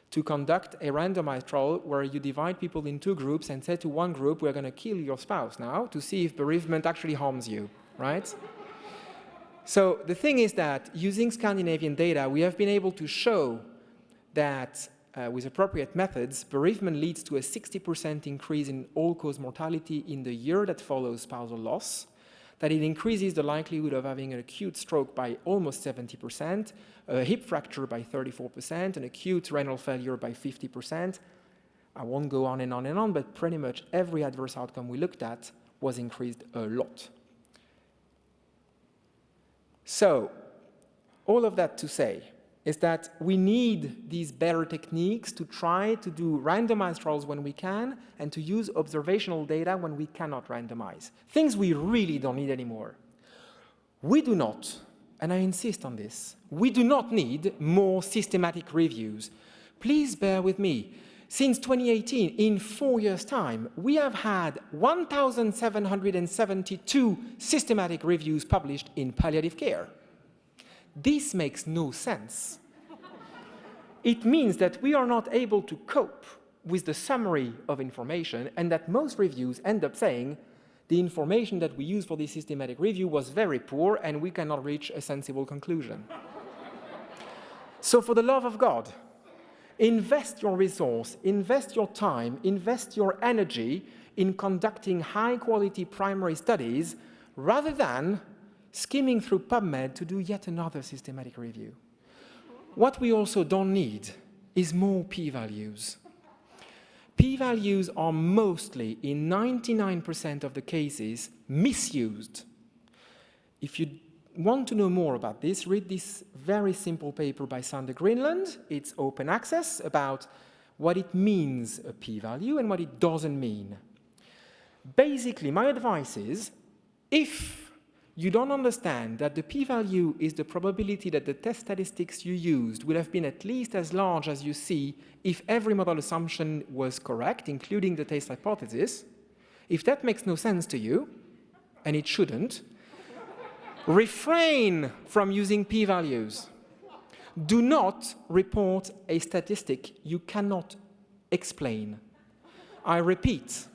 to conduct a randomized trial where you divide people in 2 groups and say to one group, we're going to kill your spouse now to see if bereavement actually harms you, right? So the thing is that using Scandinavian data, we have been able to show that with appropriate methods, bereavement leads to a 60% increase in all-cause mortality in the year that follows spousal loss, that it increases the likelihood of having an acute stroke by almost 70%, a hip fracture by 34%, an acute renal failure by 50%. I won't go on and on and on, but pretty much every adverse outcome we looked at was increased a lot. So, all of that to say is that we need these better techniques to try to do randomized trials when we can and to use observational data when we cannot randomize. Things we really don't need anymore. We do not, and I insist on this, we do not need more systematic reviews. Please bear with me. Since 2018, in 4 years' time, we have had 1,772 systematic reviews published in palliative care. This makes no sense. It means that we are not able to cope with the summary of information and that most reviews end up saying the information that we use for this systematic review was very poor and we cannot reach a sensible conclusion. So for the love of God, invest your resource, invest your time, invest your energy in conducting high-quality primary studies rather than skimming through PubMed to do yet another systematic review. What we also don't need is more p-values. P-values are mostly, in 99% of the cases, misused. If you want to know more about this, read this very simple paper by Sander Greenland. It's open access about what it means, a p-value, and what it doesn't mean. Basically, my advice is, if you don't understand that the p-value is the probability that the test statistics you used would have been at least as large as you see if every model assumption was correct, including the test hypothesis. If that makes no sense to you, and it shouldn't, refrain from using p-values. Do not report a statistic you cannot explain. I repeat,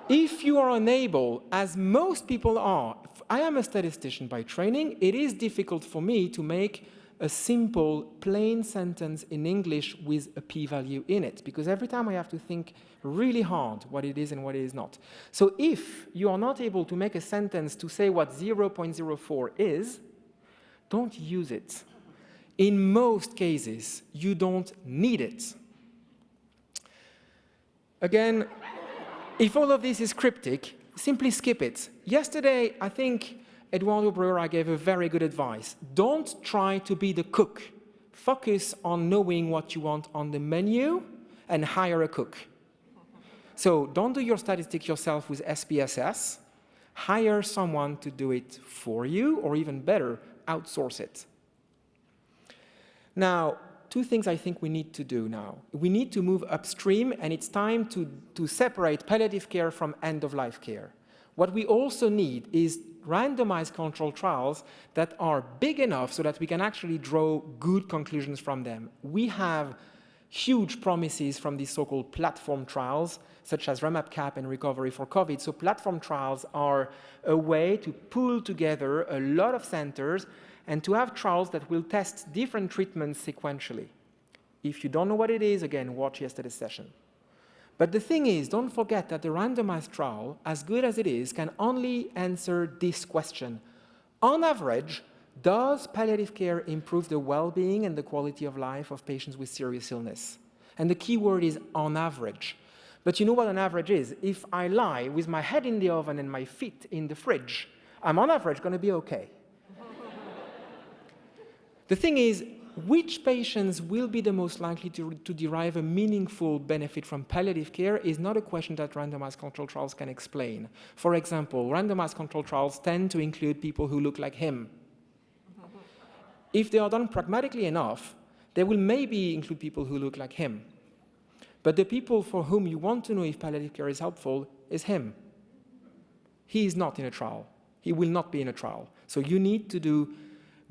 if you are unable, as most people are, I am a statistician by training, it is difficult for me to make a simple, plain sentence in English with a p-value in it, because every time I have to think really hard what it is and what it is not. So if you are not able to make a sentence to say what 0.04 is, don't use it. In most cases, you don't need it. Again, if all of this is cryptic, simply skip it. Yesterday, I think Eduardo Brera gave a very good advice. Don't try to be the cook. Focus on knowing what you want on the menu and hire a cook. So don't do your statistics yourself with SPSS. Hire someone to do it for you, or even better, outsource it. Now, two things I think we need to do now. We need to move upstream, and it's time to separate palliative care from end-of-life care. What we also need is randomized controlled trials that are big enough so that we can actually draw good conclusions from them. We have huge promises from these so-called platform trials, such as REMAP-CAP and Recovery for COVID. So platform trials are a way to pull together a lot of centers and to have trials that will test different treatments sequentially. If you don't know what it is, again, watch yesterday's session. But the thing is, don't forget that the randomized trial, as good as it is, can only answer this question. On average, does palliative care improve the well-being and the quality of life of patients with serious illness? And the key word is on average. But you know what an average is? If I lie with my head in the oven and my feet in the fridge, I'm on average going to be okay. The thing is, which patients will be the most likely to derive a meaningful benefit from palliative care is not a question that randomized controlled trials can explain. For example, randomized controlled trials tend to include people who look like him. If they are done pragmatically enough, they will maybe include people who look like him. But the people for whom you want to know if palliative care is helpful is him. He is not in a trial. He will not be in a trial. So you need to do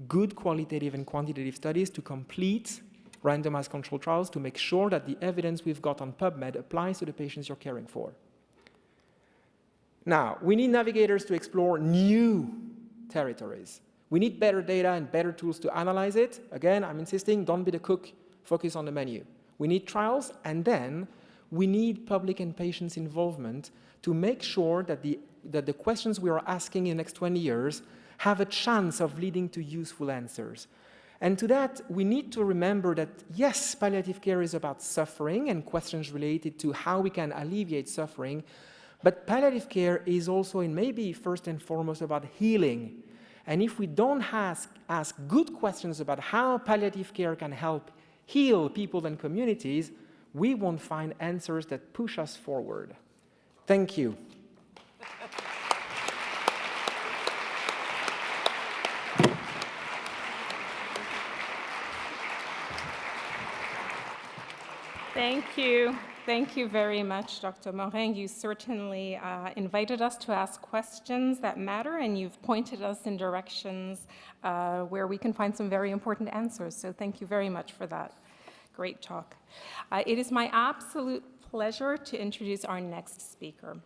good qualitative and quantitative studies to complete randomized controlled trials to make sure that the evidence we've got on PubMed applies to the patients you're caring for. Now, we need navigators to explore new territories. We need better data and better tools to analyze it. Again, I'm insisting, don't be the cook, focus on the menu. We need trials, and then we need public and patients' involvement to make sure that the questions we are asking in the next 20 years have a chance of leading to useful answers. And to that, we need to remember that, yes, palliative care is about suffering and questions related to how we can alleviate suffering, but palliative care is also, and maybe first and foremost, about healing. And if we don't ask good questions about how palliative care can help heal people and communities, we won't find answers that push us forward. Thank you. Thank you. Thank you very much, Dr. Morin. You certainly invited us to ask questions that matter, and you've pointed us in directions where we can find some very important answers. So thank you very much for that. Great talk. It is my absolute pleasure to introduce our next speaker.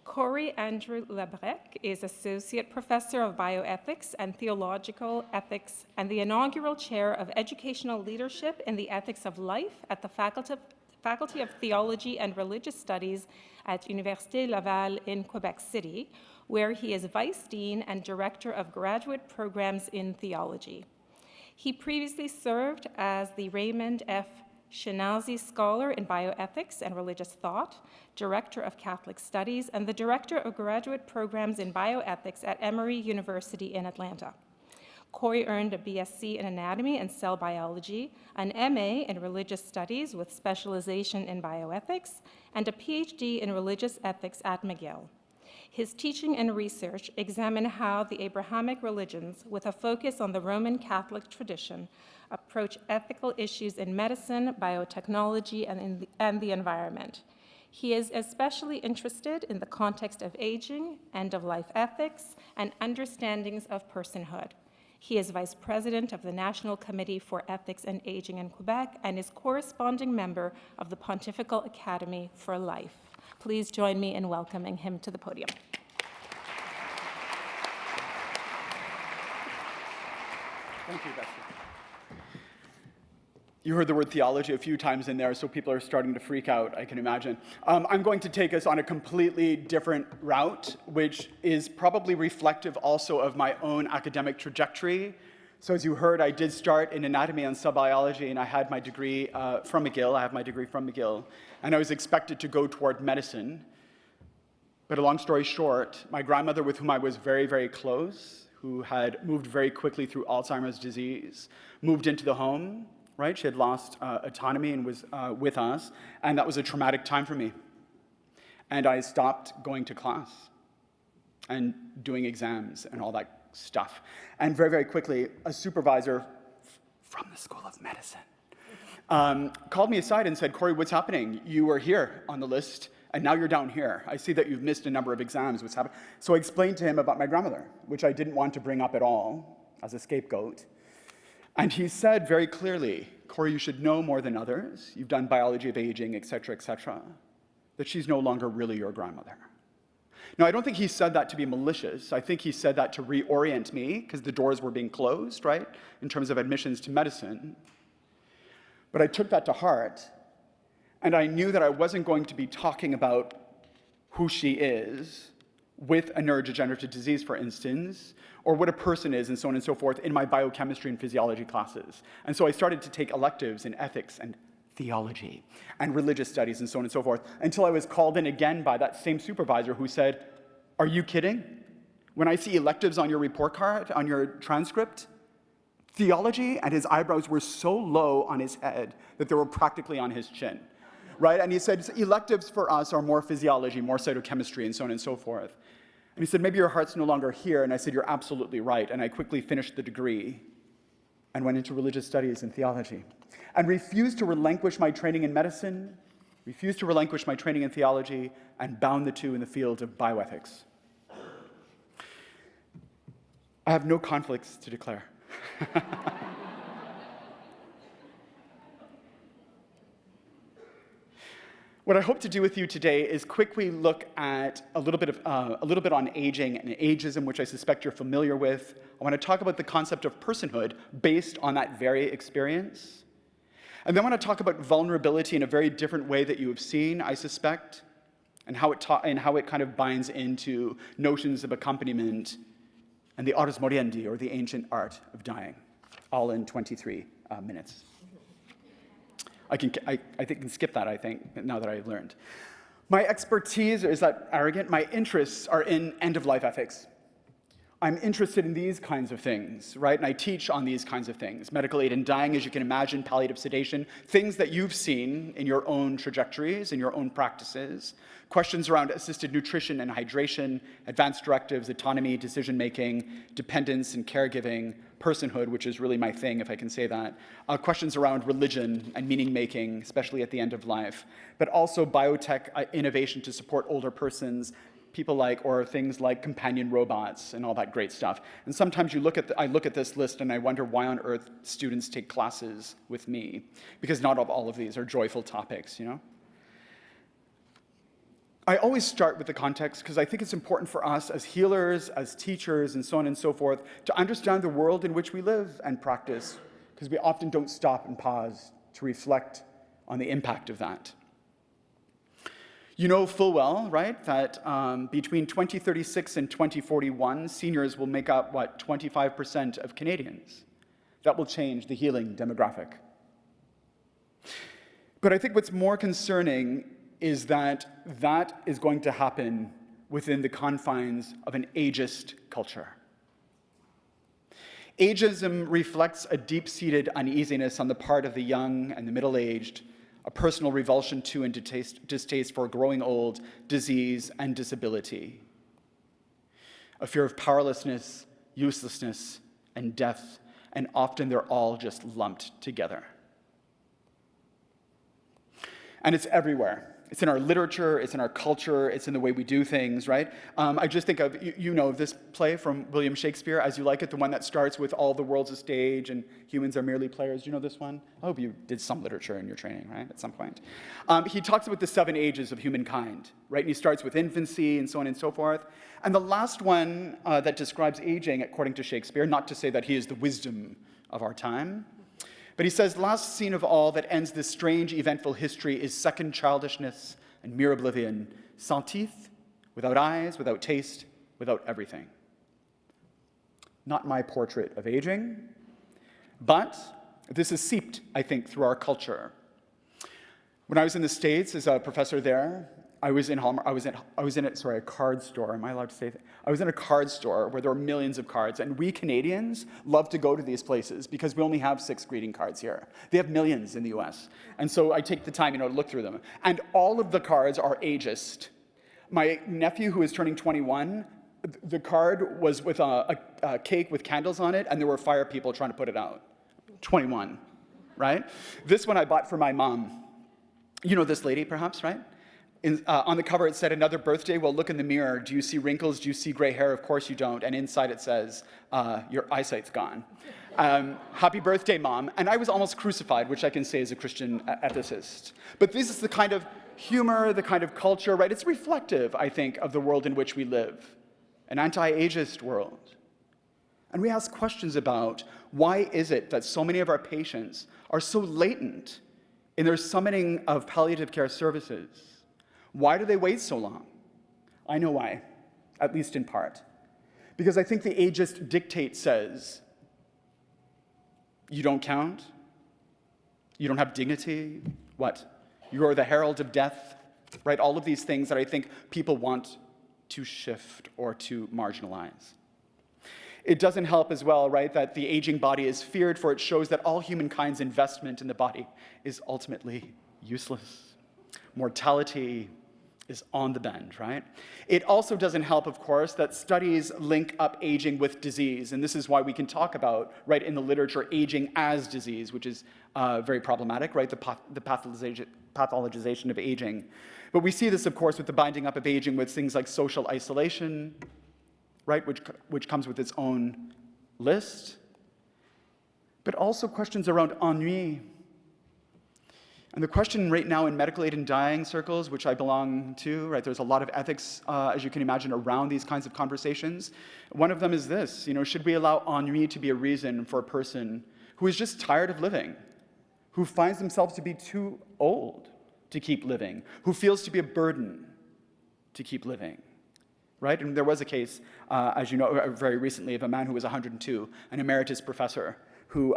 Cory Andrew Labreque is Associate Professor of Bioethics and Theological Ethics and the inaugural Chair of Educational Leadership in the Ethics of Life at the Faculty of Theology and Religious Studies at Université Laval in Quebec City, where he is Vice Dean and Director of Graduate Programs in Theology. He previously served as the Raymond F. Shinazi Scholar in Bioethics and Religious Thought, Director of Catholic Studies, and the Director of Graduate Programs in Bioethics at Emory University in Atlanta. Cory earned a BSc in Anatomy and Cell Biology, an MA in Religious Studies with specialization in bioethics, and a PhD in Religious Ethics at McGill. His teaching and research examine how the Abrahamic religions, with a focus on the Roman Catholic tradition, approach ethical issues in medicine, biotechnology, and the environment. He is especially interested in the context of aging, end-of-life ethics, and understandings of personhood. He is Vice President of the National Committee for Ethics and Aging in Quebec and is corresponding member of the Pontifical Academy for Life. Please join me in welcoming him to the podium. Thank you, Bessie. You heard the word theology a few times in there, so people are starting to freak out, I can imagine. I'm going to take us on a completely different route, which is probably reflective also of my own academic trajectory. So as you heard, I did start in anatomy and cell biology, and I had my degree from McGill. I have my degree from McGill, and I was expected to go toward medicine. But a long story short, my grandmother, with whom I was very, very close, who had moved very quickly through Alzheimer's disease, moved into the home. Right? She had lost autonomy and was with us, and that was a traumatic time for me. And I stopped going to class and doing exams and all that stuff. And very, very quickly, a supervisor from the School of Medicine called me aside and said, "Cory, what's happening? You were here on the list, and now you're down here. I see that you've missed a number of exams. What's happening?" So I explained to him about my grandmother, which I didn't want to bring up at all as a scapegoat. And he said very clearly, "Cory, you should know more than others. You've done biology of aging, et cetera, that she's no longer really your grandmother." Now, I don't think he said that to be malicious. I think he said that to reorient me, because the doors were being closed, right, in terms of admissions to medicine. But I took that to heart, and I knew that I wasn't going to be talking about who she is with a neurodegenerative disease, for instance, or what a person is, and so on and so forth, in my biochemistry and physiology classes. And so I started to take electives in ethics and theology and religious studies and so on and so forth, until I was called in again by that same supervisor who said, "Are you kidding? When I see electives on your report card, on your transcript, theology," and his eyebrows were so low on his head that they were practically on his chin. Right? And he said, "Electives for us are more physiology, more cytochemistry, and so on and so forth." And he said, "Maybe your heart's no longer here." And I said, "You're absolutely right." And I quickly finished the degree and went into religious studies and theology, and refused to relinquish my training in medicine, refused to relinquish my training in theology, and bound the two in the field of bioethics. I have no conflicts to declare. What I hope to do with you today is quickly look at a little bit on aging and ageism, which I suspect you're familiar with. I want to talk about the concept of personhood based on that very experience. And then I want to talk about vulnerability in a very different way that you have seen, I suspect, and how it kind of binds into notions of accompaniment and the ars moriendi, or the ancient art of dying, all in 23 minutes. I think I can skip that, I think, now that I've learned. My expertise, is that arrogant? My interests are in end-of-life ethics. I'm interested in these kinds of things, right? And I teach on these kinds of things. Medical aid in dying, as you can imagine, palliative sedation, things that you've seen in your own trajectories, in your own practices. Questions around assisted nutrition and hydration, advanced directives, autonomy, decision-making, dependence and caregiving, personhood, which is really my thing, if I can say that. Questions around religion and meaning-making, especially at the end of life. But also biotech innovation to support older persons, or things like companion robots and all that great stuff. And sometimes I look at this list and I wonder why on earth students take classes with me, because not all of these are joyful topics, you know? I always start with the context because I think it's important for us as healers, as teachers, and so on and so forth, to understand the world in which we live and practice, because we often don't stop and pause to reflect on the impact of that. You know full well, right, that between 2036 and 2041, seniors will make up, 25% of Canadians. That will change the healing demographic. But I think what's more concerning is that that is going to happen within the confines of an ageist culture. Ageism reflects a deep-seated uneasiness on the part of the young and the middle-aged, a personal revulsion to and distaste for growing old, disease, and disability. A fear of powerlessness, uselessness, and death, and often they're all just lumped together. And it's everywhere. It's in our literature, it's in our culture, it's in the way we do things, right? I just think of, you know this play from William Shakespeare, As You Like It, the one that starts with all the world's a stage and humans are merely players. Do you know this one? I hope you did some literature in your training, right, at some point. He talks about the 7 ages of humankind, right? And he starts with infancy and so on and so forth. And the last one that describes aging, according to Shakespeare, not to say that he is the wisdom of our time, but he says, last scene of all that ends this strange, eventful history is second childishness and mere oblivion, sans teeth, without eyes, without taste, without everything. Not my portrait of aging, but this is seeped, I think, through our culture. When I was in the States as a professor there, I was in a card store. Am I allowed to say that? I was in a card store where there were millions of cards, and we Canadians love to go to these places because we only have 6 greeting cards here. They have millions in the US. And so I take the time, to look through them. And all of the cards are ageist. My nephew, who is turning 21, the card was with a cake with candles on it, and there were fire people trying to put it out. 21, right? This one I bought for my mom. You know this lady, perhaps, right? On the cover, it said, another birthday? Well, look in the mirror. Do you see wrinkles? Do you see gray hair? Of course you don't. And inside it says, your eyesight's gone. Happy birthday, Mom. And I was almost crucified, which I can say as a Christian ethicist. But this is the kind of humor, the kind of culture, right? It's reflective, I think, of the world in which we live, an anti-ageist world. And we ask questions about why is it that so many of our patients are so latent in their summoning of palliative care services? Why do they wait so long? I know why, at least in part. Because I think the ageist dictate says, you don't count, you don't have dignity, what? You are the herald of death, right? All of these things that I think people want to shift or to marginalize. It doesn't help as well, right, that the aging body is feared, for it shows that all humankind's investment in the body is ultimately useless. Mortality is on the bend, right? It also doesn't help, of course, that studies link up aging with disease, and this is why we can talk about, right, in the literature, aging as disease, which is very problematic, right, the pathologization of aging. But we see this, of course, with the binding up of aging with things like social isolation, right, which comes with its own list, but also questions around ennui. And the question right now in medical aid and dying circles, which I belong to, right, there's a lot of ethics, as you can imagine, around these kinds of conversations. One of them is this, should we allow ennui to be a reason for a person who is just tired of living, who finds themselves to be too old to keep living, who feels to be a burden to keep living, right? And there was a case, as you know, very recently of a man who was 102, an emeritus professor, who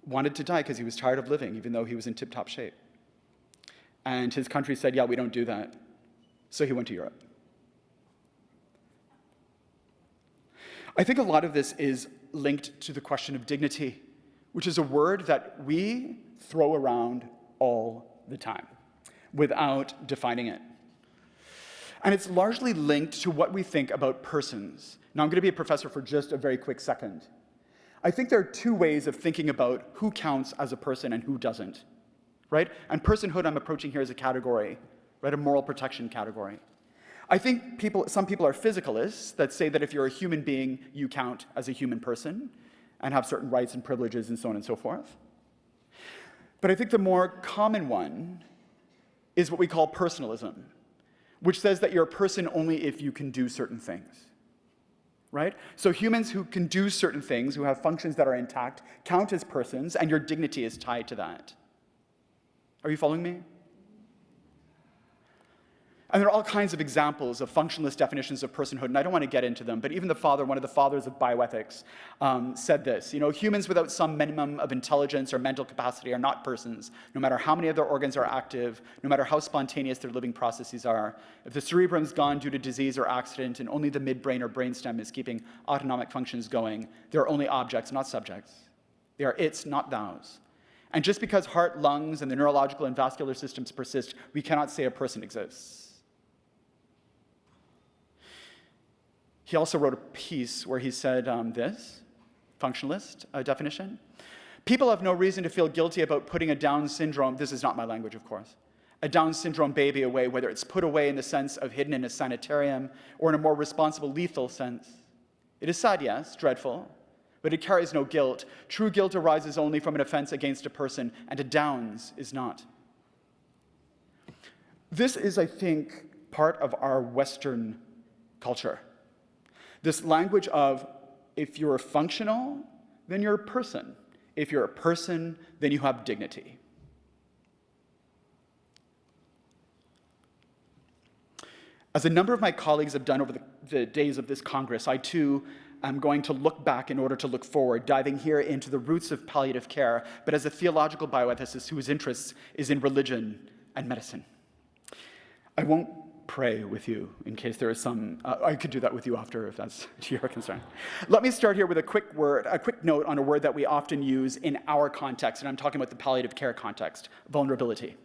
wanted to die because he was tired of living, even though he was in tip-top shape. And his country said, yeah, we don't do that. So he went to Europe. I think a lot of this is linked to the question of dignity, which is a word that we throw around all the time without defining it. And it's largely linked to what we think about persons. Now, I'm going to be a professor for just a very quick second. I think there are two ways of thinking about who counts as a person and who doesn't, right? And personhood I'm approaching here as a category, right? A moral protection category. I think some people are physicalists that say that if you're a human being, you count as a human person and have certain rights and privileges and so on and so forth. But I think the more common one is what we call personalism, which says that you're a person only if you can do certain things. Right? So humans who can do certain things, who have functions that are intact, count as persons, and your dignity is tied to that. Are you following me? And there are all kinds of examples of functionalist definitions of personhood, and I don't want to get into them, but even one of the fathers of bioethics, said this, humans without some minimum of intelligence or mental capacity are not persons, no matter how many of their organs are active, no matter how spontaneous their living processes are. If the cerebrum's gone due to disease or accident, and only the midbrain or brainstem is keeping autonomic functions going, they're only objects, not subjects. They are its, not thous. And just because heart, lungs, and the neurological and vascular systems persist, we cannot say a person exists. He also wrote a piece where he said this, functionalist definition. People have no reason to feel guilty about putting a Down syndrome, this is not my language, of course, a Down syndrome baby away, whether it's put away in the sense of hidden in a sanitarium or in a more responsible, lethal sense. It is sad, yes, dreadful, but it carries no guilt. True guilt arises only from an offense against a person, and a Downs is not. This is, I think, part of our Western culture. This language of, if you're functional, then you're a person. If you're a person, then you have dignity. As a number of my colleagues have done over the days of this Congress, I too am going to look back in order to look forward, diving here into the roots of palliative care, but as a theological bioethicist whose interest is in religion and medicine. I won't pray with you in case there is some, I could do that with you after if that's to your concern. Let me start here with a quick note on a word that we often use in our context, and I'm talking about the palliative care context, vulnerability.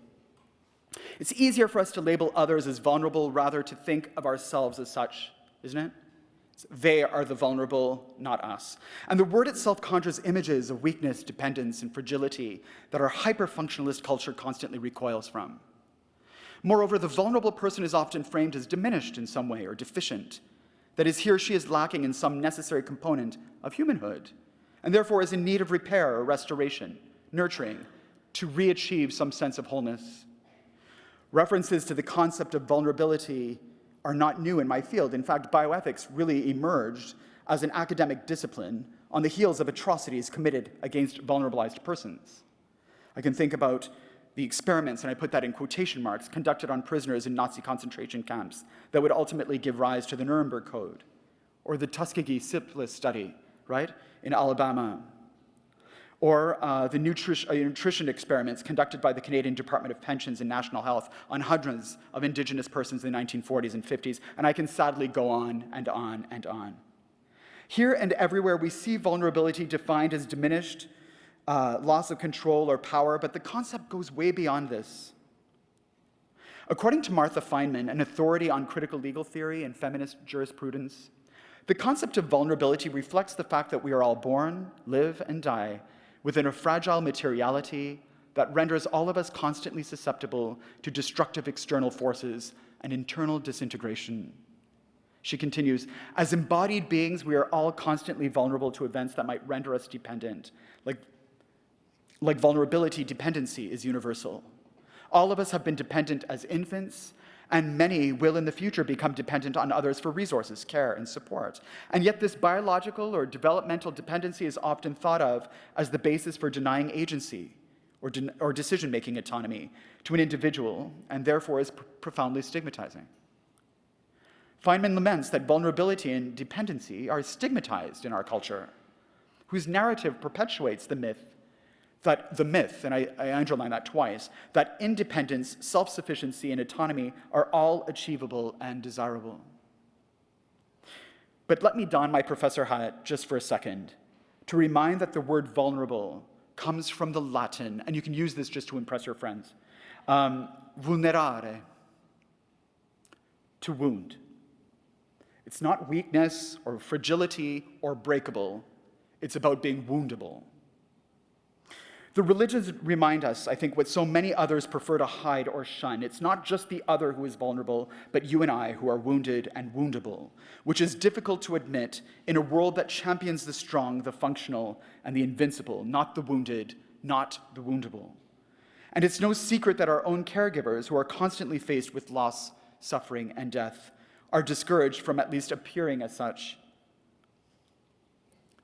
It's easier for us to label others as vulnerable rather to think of ourselves as such, isn't it? They are the vulnerable, not us. And the word itself conjures images of weakness, dependence, and fragility that our hyper-functionalist culture constantly recoils from. Moreover, the vulnerable person is often framed as diminished in some way or deficient. That is, he or she is lacking in some necessary component of humanhood, and therefore is in need of repair or restoration, nurturing, to re-achieve some sense of wholeness. References to the concept of vulnerability are not new in my field. In fact, bioethics really emerged as an academic discipline on the heels of atrocities committed against vulnerabilized persons. I can think about the experiments, and I put that in quotation marks, conducted on prisoners in Nazi concentration camps that would ultimately give rise to the Nuremberg Code, or the Tuskegee syphilis study, right, in Alabama, or the nutrition experiments conducted by the Canadian Department of Pensions and National Health on hundreds of Indigenous persons in the 1940s and 50s, and I can sadly go on and on and on. Here and everywhere we see vulnerability defined as diminished, loss of control or power, but the concept goes way beyond this. According to Martha Feynman, an authority on critical legal theory and feminist jurisprudence, the concept of vulnerability reflects the fact that we are all born, live, and die within a fragile materiality that renders all of us constantly susceptible to destructive external forces and internal disintegration. She continues, as embodied beings, we are all constantly vulnerable to events that might render us dependent, like Like vulnerability, dependency is universal. All of us have been dependent as infants, and many will in the future become dependent on others for resources, care, and support. And yet this biological or developmental dependency is often thought of as the basis for denying agency or decision-making autonomy to an individual, and therefore is profoundly stigmatizing. Feynman laments that vulnerability and dependency are stigmatized in our culture, whose narrative perpetuates the myth, and I underline that twice, that independence, self-sufficiency, and autonomy are all achievable and desirable. But let me don my professor hat just for a second to remind that the word vulnerable comes from the Latin, and you can use this just to impress your friends, vulnerare, to wound. It's not weakness or fragility or breakable. It's about being woundable. The religions remind us, I think, what so many others prefer to hide or shun. It's not just the other who is vulnerable, but you and I who are wounded and woundable, which is difficult to admit in a world that champions the strong, the functional, and the invincible, not the wounded, not the woundable. And it's no secret that our own caregivers, who are constantly faced with loss, suffering, and death, are discouraged from at least appearing as such.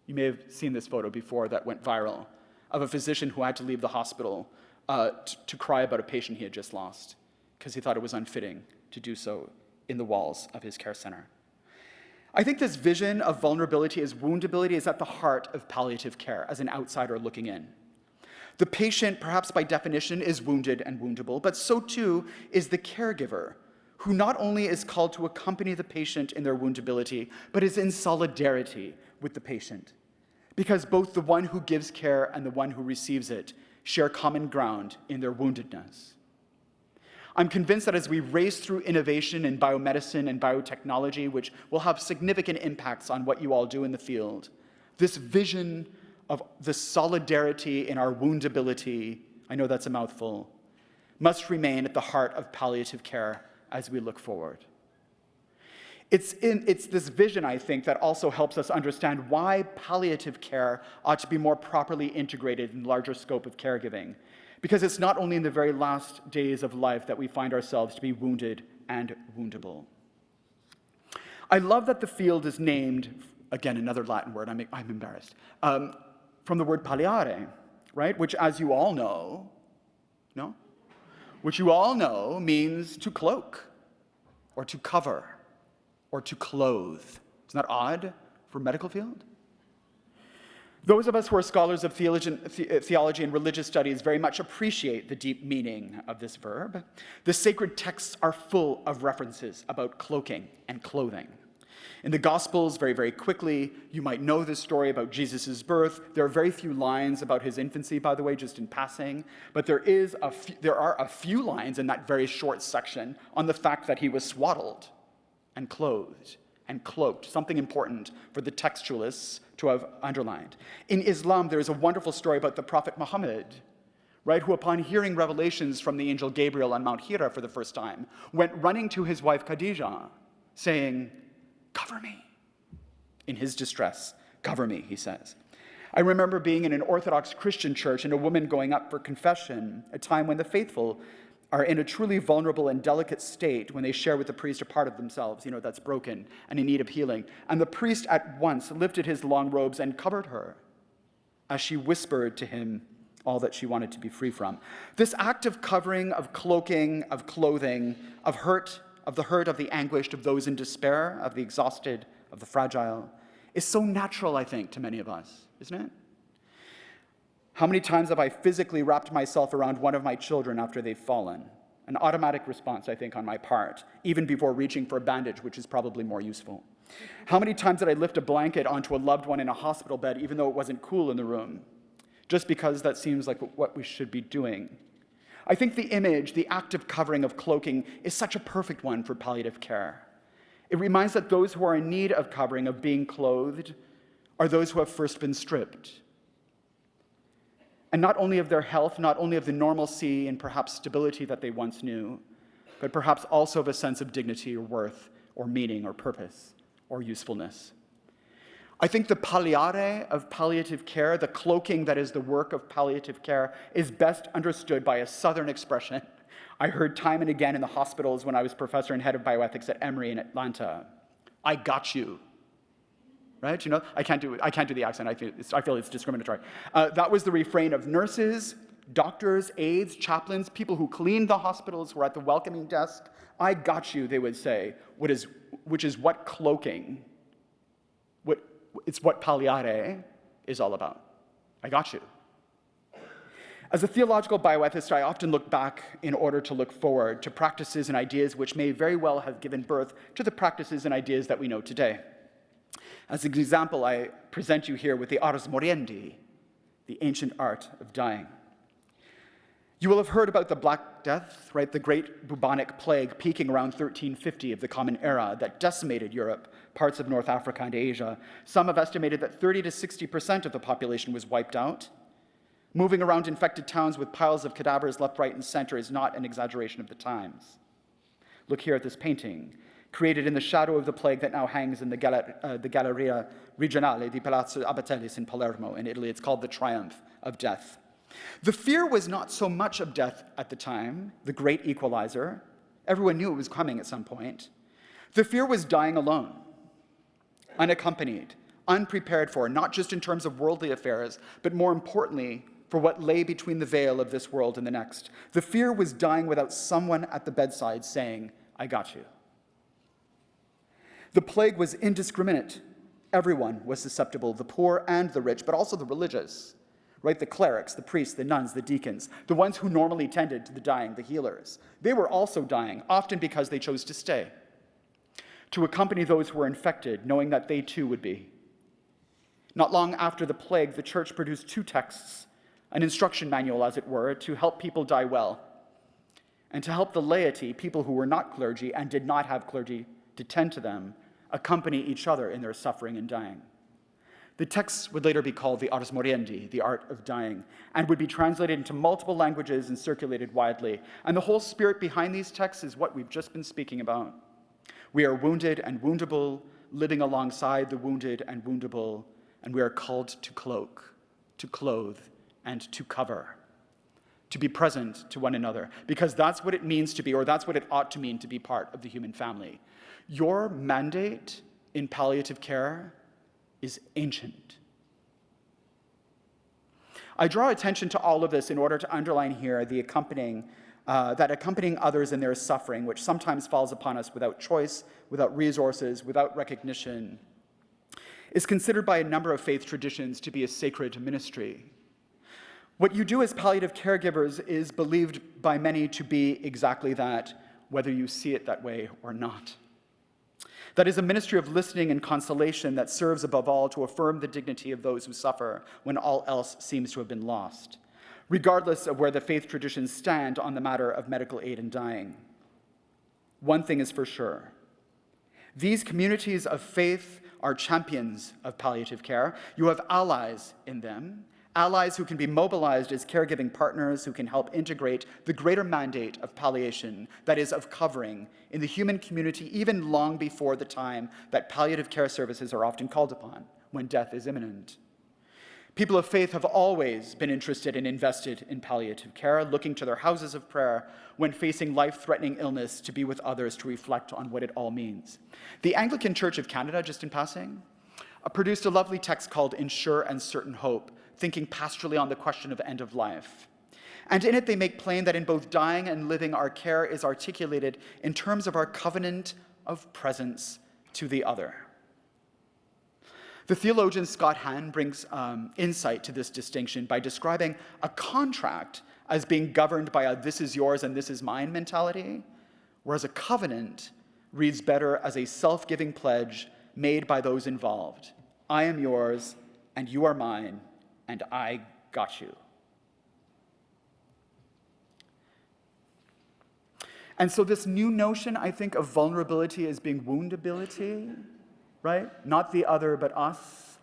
You may have seen this photo before that went viral, of a physician who had to leave the hospital to cry about a patient he had just lost because he thought it was unfitting to do so in the walls of his care center. I think this vision of vulnerability as woundability is at the heart of palliative care as an outsider looking in. The patient, perhaps by definition, is wounded and woundable, but so too is the caregiver, who not only is called to accompany the patient in their woundability, but is in solidarity with the patient. Because both the one who gives care and the one who receives it share common ground in their woundedness. I'm convinced that as we race through innovation in biomedicine and biotechnology, which will have significant impacts on what you all do in the field, this vision of the solidarity in our woundability, I know that's a mouthful, must remain at the heart of palliative care as we look forward. It's this vision, I think, that also helps us understand why palliative care ought to be more properly integrated in the larger scope of caregiving. Because it's not only in the very last days of life that we find ourselves to be wounded and woundable. I love that the field is named, again, another Latin word, I'm embarrassed, from the word palliare, right? Which, as you all know, no? Which you all know means to cloak, or to cover, or to clothe. Isn't that odd for medical field? Those of us who are scholars of theology and religious studies very much appreciate the deep meaning of this verb. The sacred texts are full of references about cloaking and clothing. In the Gospels, very, very quickly, you might know this story about Jesus' birth. There are very few lines about his infancy, by the way, just in passing. But there are a few lines in that very short section on the fact that he was swaddled and clothed and cloaked, something important for the textualists to have underlined. In Islam, there is a wonderful story about the Prophet Muhammad, right, who upon hearing revelations from the angel Gabriel on Mount Hira for the first time, went running to his wife Khadijah, saying, "Cover me." In his distress, "Cover me," he says. I remember being in an Orthodox Christian church and a woman going up for confession, a time when the faithful are in a truly vulnerable and delicate state when they share with the priest a part of themselves, that's broken and in need of healing. And the priest at once lifted his long robes and covered her as she whispered to him all that she wanted to be free from. This act of covering, of cloaking, of clothing, of the hurt, of the anguished, of those in despair, of the exhausted, of the fragile, is so natural, I think, to many of us, isn't it? How many times have I physically wrapped myself around one of my children after they've fallen? An automatic response, I think, on my part, even before reaching for a bandage, which is probably more useful. How many times did I lift a blanket onto a loved one in a hospital bed, even though it wasn't cool in the room, just because that seems like what we should be doing? I think the image, the active covering of cloaking, is such a perfect one for palliative care. It reminds that those who are in need of covering, of being clothed, are those who have first been stripped. And not only of their health, not only of the normalcy and perhaps stability that they once knew, but perhaps also of a sense of dignity or worth or meaning or purpose or usefulness. I think the palliare of palliative care, the cloaking that is the work of palliative care, is best understood by a Southern expression I heard time and again in the hospitals when I was professor and head of bioethics at Emory in Atlanta. I got you. Right? You know, I can't do the accent. I feel it's discriminatory. That was the refrain of nurses, doctors, aides, chaplains, people who cleaned the hospitals, who were at the welcoming desk. I got you, they would say, which is what cloaking, it's what palliare is all about. I got you. As a theological bioethicist, I often look back in order to look forward to practices and ideas which may very well have given birth to the practices and ideas that we know today. As an example, I present you here with the ars moriendi, the ancient art of dying. You will have heard about the Black Death, right? The great bubonic plague peaking around 1350 of the Common Era that decimated Europe, parts of North Africa and Asia. Some have estimated that 30 to 60% of the population was wiped out. Moving around infected towns with piles of cadavers left, right, and center is not an exaggeration of the times. Look here at this painting, created in the shadow of the plague that now hangs in the Galleria Regionale di Palazzo Abatellis in Palermo in Italy. It's called The Triumph of Death. The fear was not so much of death at the time, the great equalizer. Everyone knew it was coming at some point. The fear was dying alone, unaccompanied, unprepared for, not just in terms of worldly affairs, but more importantly, for what lay between the veil of this world and the next. The fear was dying without someone at the bedside saying, I got you. The plague was indiscriminate. Everyone was susceptible, the poor and the rich, but also the religious, right? The clerics, the priests, the nuns, the deacons, the ones who normally tended to the dying, the healers. They were also dying, often because they chose to stay, to accompany those who were infected, knowing that they too would be. Not long after the plague, the church produced two texts, an instruction manual, as it were, to help people die well, and to help the laity, people who were not clergy and did not have clergy to tend to them, accompany each other in their suffering and dying. The texts would later be called the ars moriendi, the art of dying, and would be translated into multiple languages and circulated widely. And the whole spirit behind these texts is what we've just been speaking about. We are wounded and woundable, living alongside the wounded and woundable, and we are called to cloak, to clothe, and to cover, to be present to one another, because that's what it means to be, or that's what it ought to mean to be part of the human family. Your mandate in palliative care is ancient. I draw attention to all of this in order to underline here the accompanying others in their suffering, which sometimes falls upon us without choice, without resources, without recognition, is considered by a number of faith traditions to be a sacred ministry. What you do as palliative caregivers is believed by many to be exactly that, whether you see it that way or not. That is a ministry of listening and consolation that serves above all to affirm the dignity of those who suffer when all else seems to have been lost, regardless of where the faith traditions stand on the matter of medical aid in dying. One thing is for sure. These communities of faith are champions of palliative care. You have allies in them, allies who can be mobilized as caregiving partners who can help integrate the greater mandate of palliation, that is, of covering, in the human community even long before the time that palliative care services are often called upon, when death is imminent. People of faith have always been interested and invested in palliative care, looking to their houses of prayer when facing life-threatening illness to be with others to reflect on what it all means. The Anglican Church of Canada, just in passing, produced a lovely text called In Sure and Certain Hope, thinking pastorally on the question of end of life. And in it they make plain that in both dying and living, our care is articulated in terms of our covenant of presence to the other. The theologian Scott Hahn brings insight to this distinction by describing a contract as being governed by a this is yours and this is mine mentality, whereas a covenant reads better as a self-giving pledge made by those involved. I am yours and you are mine, and I got you. And so this new notion, I think, of vulnerability as being woundability, right? Not the other, but us,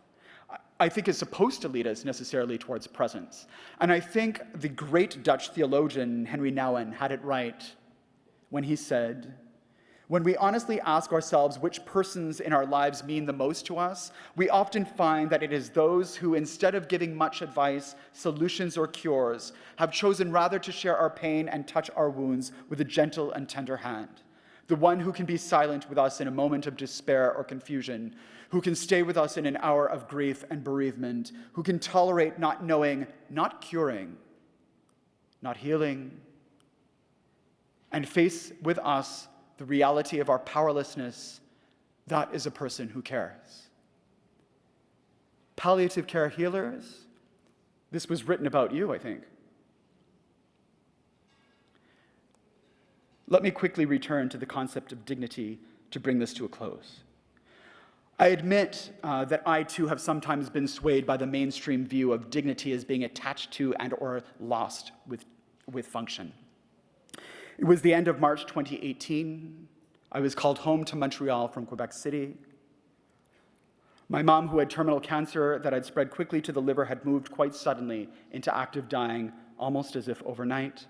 I think is supposed to lead us necessarily towards presence. And I think the great Dutch theologian, Henry Nouwen, had it right when he said, When we honestly ask ourselves which persons in our lives mean the most to us, we often find that it is those who, instead of giving much advice, solutions, or cures, have chosen rather to share our pain and touch our wounds with a gentle and tender hand. The one who can be silent with us in a moment of despair or confusion, who can stay with us in an hour of grief and bereavement, who can tolerate not knowing, not curing, not healing, and face with us the reality of our powerlessness. That is a person who cares. Palliative care healers, this was written about you, I think. Let me quickly return to the concept of dignity to bring this to a close. I admit that I too have sometimes been swayed by the mainstream view of dignity as being attached to and or lost with function. It was the end of March 2018. I was called home to Montreal from Quebec City. My mom, who had terminal cancer that had spread quickly to the liver, had moved quite suddenly into active dying, almost as if overnight.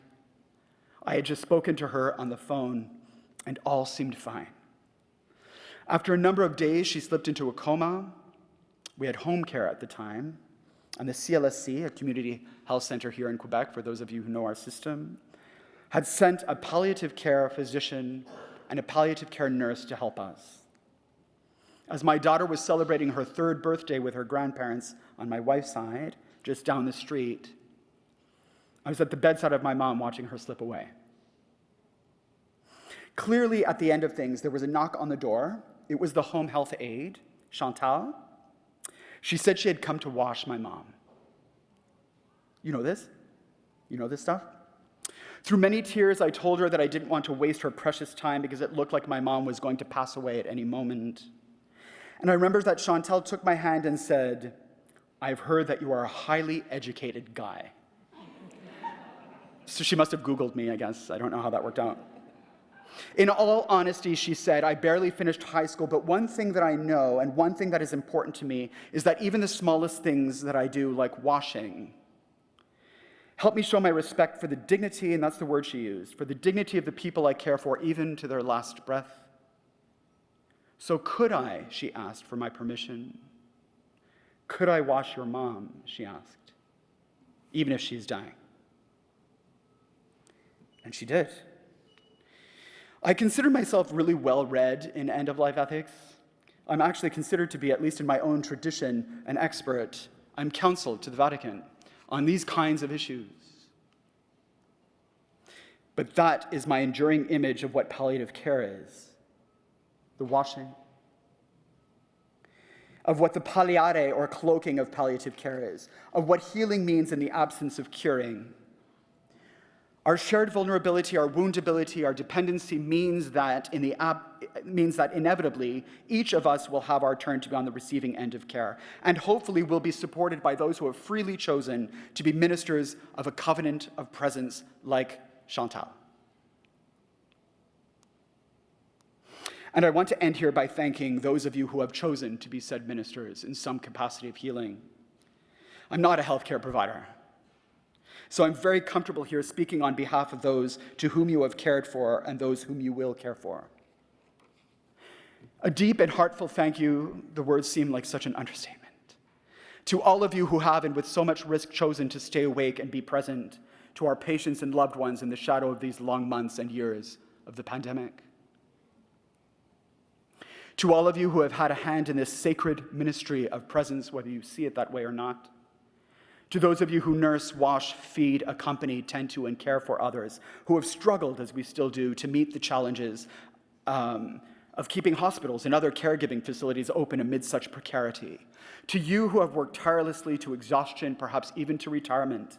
I had just spoken to her on the phone, and all seemed fine. After a number of days, she slipped into a coma. We had home care at the time, and the CLSC, a community health center here in Quebec, for those of you who know our system, had sent a palliative care physician and a palliative care nurse to help us. As my daughter was celebrating her 3rd birthday with her grandparents on my wife's side, just down the street, I was at the bedside of my mom watching her slip away. Clearly, at the end of things, there was a knock on the door. It was the home health aide, Chantal. She said she had come to wash my mom. You know this? You know this stuff? Through many tears, I told her that I didn't want to waste her precious time because it looked like my mom was going to pass away at any moment. And I remember that Chantal took my hand and said, "I've heard that you are a highly educated guy." So she must have Googled me, I guess. I don't know how that worked out. In all honesty, she said, I barely finished high school, but one thing that I know and one thing that is important to me is that even the smallest things that I do, like washing, help me show my respect for the dignity, and that's the word she used, for the dignity of the people I care for, even to their last breath. So could I, she asked for my permission. Could I wash your mom, she asked, even if she's dying? And she did. I consider myself really well-read in end-of-life ethics. I'm actually considered to be, at least in my own tradition, an expert. I'm counseled to the Vatican on these kinds of issues. But that is my enduring image of what palliative care is. The washing. Of what the palliare, or cloaking of palliative care is. Of what healing means in the absence of curing. Our shared vulnerability, our woundability, our dependency means that inevitably each of us will have our turn to be on the receiving end of care, and hopefully will be supported by those who have freely chosen to be ministers of a covenant of presence like Chantal. And I want to end here by thanking those of you who have chosen to be said ministers in some capacity of healing. I'm not a healthcare provider. So I'm very comfortable here speaking on behalf of those to whom you have cared for and those whom you will care for. A deep and heartfelt thank you, the words seem like such an understatement, to all of you who have and with so much risk chosen to stay awake and be present, to our patients and loved ones in the shadow of these long months and years of the pandemic. To all of you who have had a hand in this sacred ministry of presence, whether you see it that way or not. To those of you who nurse, wash, feed, accompany, tend to, and care for others, who have struggled, as we still do, to meet the challenges of keeping hospitals and other caregiving facilities open amid such precarity. To you who have worked tirelessly to exhaustion, perhaps even to retirement,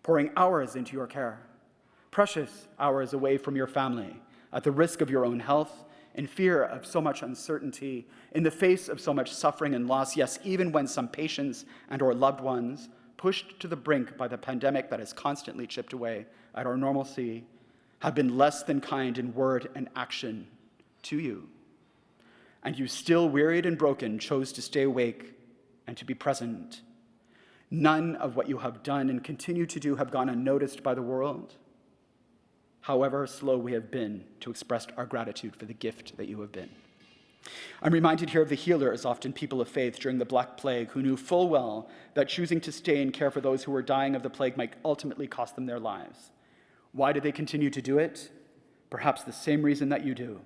pouring hours into your care, precious hours away from your family, at the risk of your own health, in fear of so much uncertainty, in the face of so much suffering and loss, yes, even when some patients and or loved ones, pushed to the brink by the pandemic that has constantly chipped away at our normalcy, have been less than kind in word and action to you. And you still, wearied and broken, chose to stay awake and to be present. None of what you have done and continue to do have gone unnoticed by the world. however slow we have been to express our gratitude for the gift that you have been. I'm reminded here of the healers, often people of faith, during the Black Plague, who knew full well that choosing to stay and care for those who were dying of the plague might ultimately cost them their lives. Why did they continue to do it? Perhaps the same reason that you do.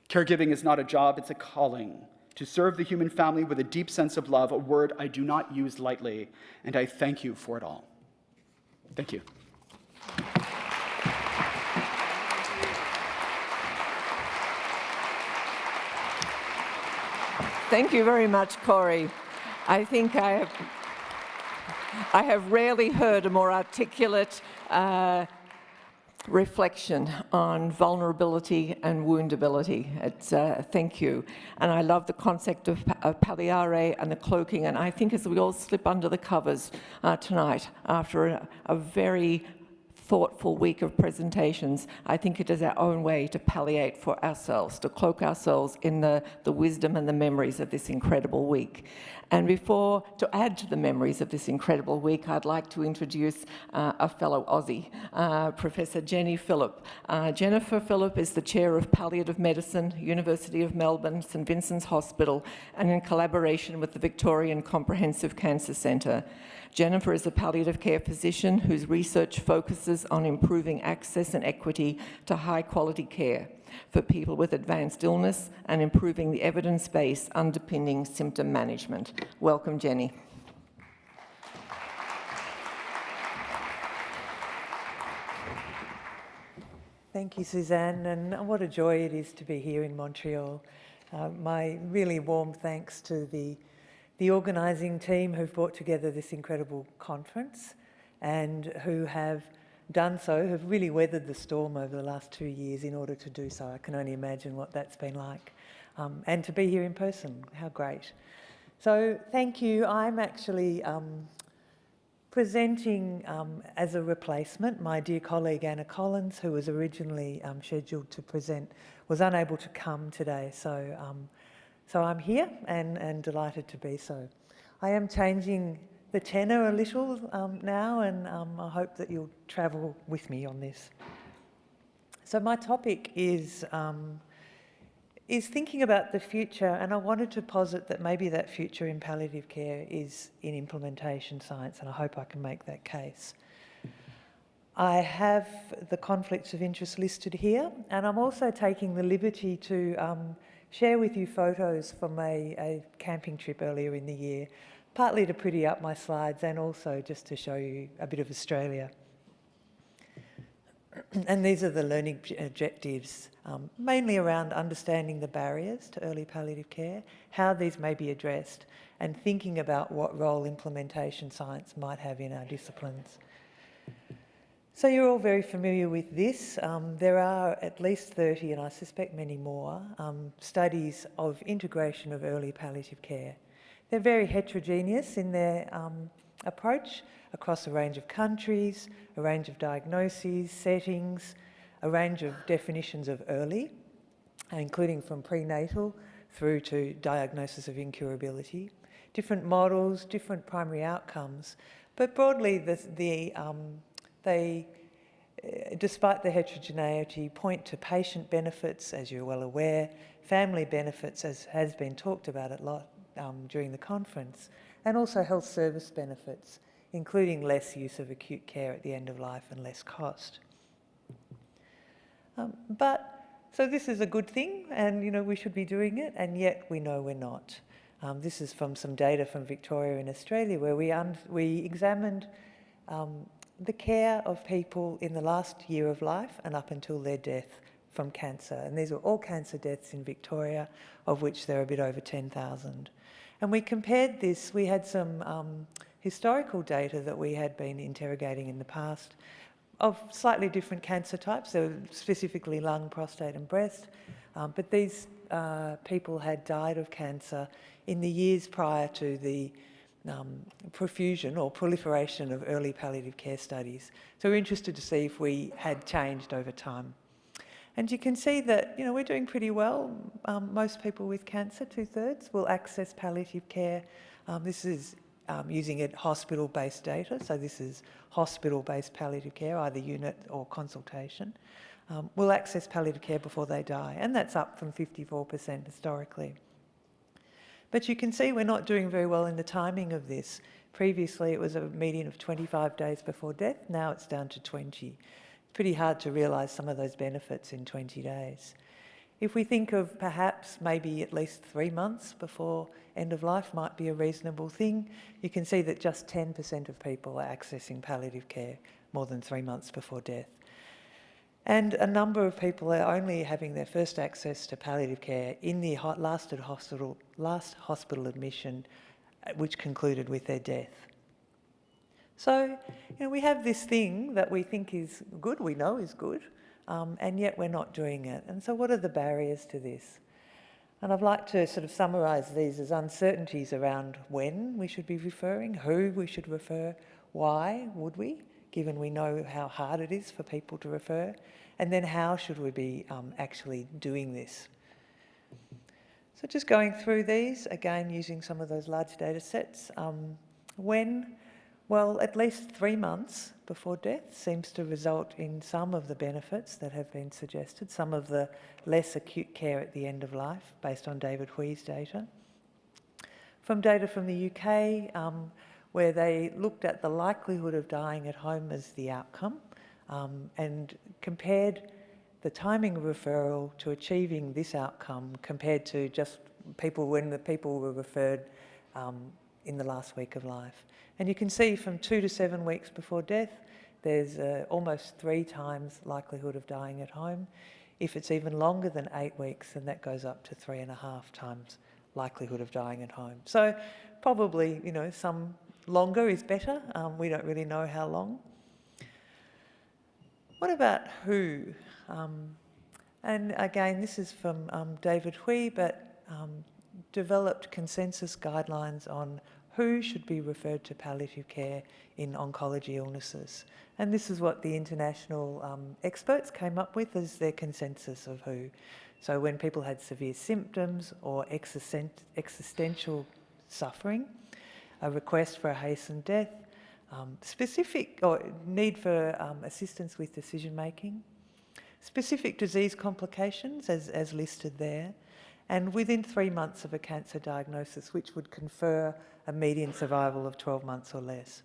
Caregiving is not a job, it's a calling. To serve the human family with a deep sense of love, a word I do not use lightly, and I thank you for it all. Thank you. Thank you very much, Cory. I think I have rarely heard a more articulate reflection on vulnerability and woundability. It's thank you. And I love the concept of palliare and the cloaking. And I think as we all slip under the covers tonight, after a very thoughtful week of presentations, I think it is our own way to palliate for ourselves, to cloak ourselves in the wisdom and the memories of this incredible week. And to add to the memories of this incredible week, I'd like to introduce a fellow Aussie, Professor Jenny Phillip. Jennifer Phillip is the Chair of Palliative Medicine, University of Melbourne, St Vincent's Hospital, and in collaboration with the Victorian Comprehensive Cancer Centre. Jennifer is a palliative care physician whose research focuses on improving access and equity to high-quality care for people with advanced illness and improving the evidence base underpinning symptom management. Welcome, Jenny. Thank you, Suzanne, and what a joy it is to be here in Montreal. My really warm thanks to the organising team who've brought together this incredible conference and who have really weathered the storm over the last 2 years in order to do so. I can only imagine what that's been like. And to be here in person, how great. So thank you. I'm actually presenting as a replacement. My dear colleague Anna Collins, who was originally scheduled to present, was unable to come today. So I'm here and delighted to be so. I am changing the tenor a little now, and I hope that you'll travel with me on this. So my topic is thinking about the future, and I wanted to posit that maybe that future in palliative care is in implementation science, and I hope I can make that case. I have the conflicts of interest listed here, and I'm also taking the liberty to share with you photos from a camping trip earlier in the year, partly to pretty up my slides and also just to show you a bit of Australia. And these are the learning objectives, mainly around understanding the barriers to early palliative care, how these may be addressed, and thinking about what role implementation science might have in our disciplines. So you're all very familiar with this. There are at least 30, and I suspect many more, studies of integration of early palliative care. They're very heterogeneous in their approach across a range of countries, a range of diagnoses, settings, a range of definitions of early, including from prenatal through to diagnosis of incurability, different models, different primary outcomes, but broadly they, despite the heterogeneity, point to patient benefits, as you're well aware, family benefits, as has been talked about a lot during the conference, and also health service benefits, including less use of acute care at the end of life and less cost. So this is a good thing, and we should be doing it, and yet we know we're not. This is from some data from Victoria in Australia, where we examined the care of people in the last year of life and up until their death from cancer. And these were all cancer deaths in Victoria, of which there are a bit over 10,000. And we compared this, we had some historical data that we had been interrogating in the past of slightly different cancer types, so specifically lung, prostate and breast. But these people had died of cancer in the years prior to the profusion or proliferation of early palliative care studies. So we're interested to see if we had changed over time. And you can see that, we're doing pretty well. Most people with cancer, 2/3, will access palliative care. This is using it hospital-based data, so this is hospital-based palliative care, either unit or consultation, will access palliative care before they die, and that's up from 54% historically. But you can see we're not doing very well in the timing of this. Previously it was a median of 25 days before death, now it's down to 20. It's pretty hard to realise some of those benefits in 20 days. If we think of perhaps maybe at least 3 months before end of life might be a reasonable thing, you can see that just 10% of people are accessing palliative care more than 3 months before death. And a number of people are only having their first access to palliative care in the last hospital admission, which concluded with their death. So, we have this thing that we think is good, we know is good, and yet we're not doing it. And so what are the barriers to this? And I'd like to sort of summarise these as uncertainties around when we should be referring, who we should refer, why would we, given we know how hard it is for people to refer, and then how should we be actually doing this. So just going through these, again using some of those large data sets. When? Well, at least 3 months before death seems to result in some of the benefits that have been suggested, some of the less acute care at the end of life, based on David Hui's data. From data from the UK, where they looked at the likelihood of dying at home as the outcome, and compared the timing of referral to achieving this outcome compared to just when the people were referred in the last week of life. And you can see from 2 to 7 weeks before death, there's almost 3 times likelihood of dying at home. If it's even longer than 8 weeks, then that goes up to 3.5 times likelihood of dying at home. So probably, some longer is better. We don't really know how long. What about who? And again, this is from David Hui, but developed consensus guidelines on who should be referred to palliative care in oncology illnesses. And this is what the international experts came up with as their consensus of who. So when people had severe symptoms or existential suffering, a request for a hastened death, specific or need for assistance with decision making, specific disease complications as listed there, and within 3 months of a cancer diagnosis, which would confer a median survival of 12 months or less.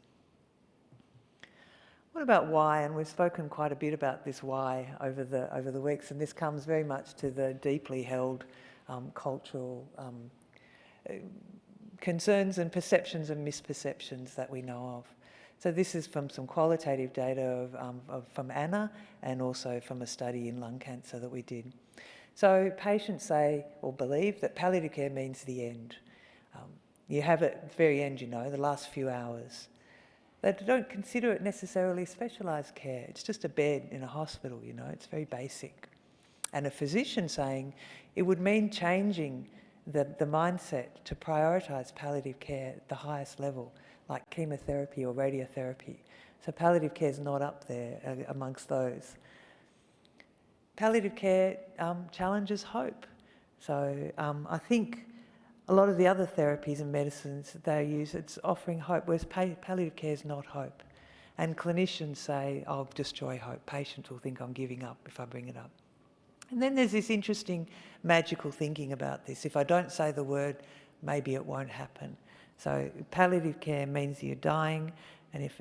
What about why? And we've spoken quite a bit about this why over the weeks, and this comes very much to the deeply held cultural concerns and perceptions and misperceptions that we know of. So this is from some qualitative data from Anna, and also from a study in lung cancer that we did. So patients say or believe that palliative care means the end. You have it at the very end, the last few hours. They don't consider it necessarily specialised care. It's just a bed in a hospital, it's very basic. And a physician saying it would mean changing the mindset to prioritise palliative care at the highest level, like chemotherapy or radiotherapy. So palliative care is not up there amongst those. Palliative care challenges hope. So I think a lot of the other therapies and medicines that they use, it's offering hope, whereas palliative care is not hope. And clinicians say, I'll destroy hope. Patients will think I'm giving up if I bring it up. And then there's this interesting magical thinking about this. If I don't say the word, maybe it won't happen. So palliative care means you're dying, and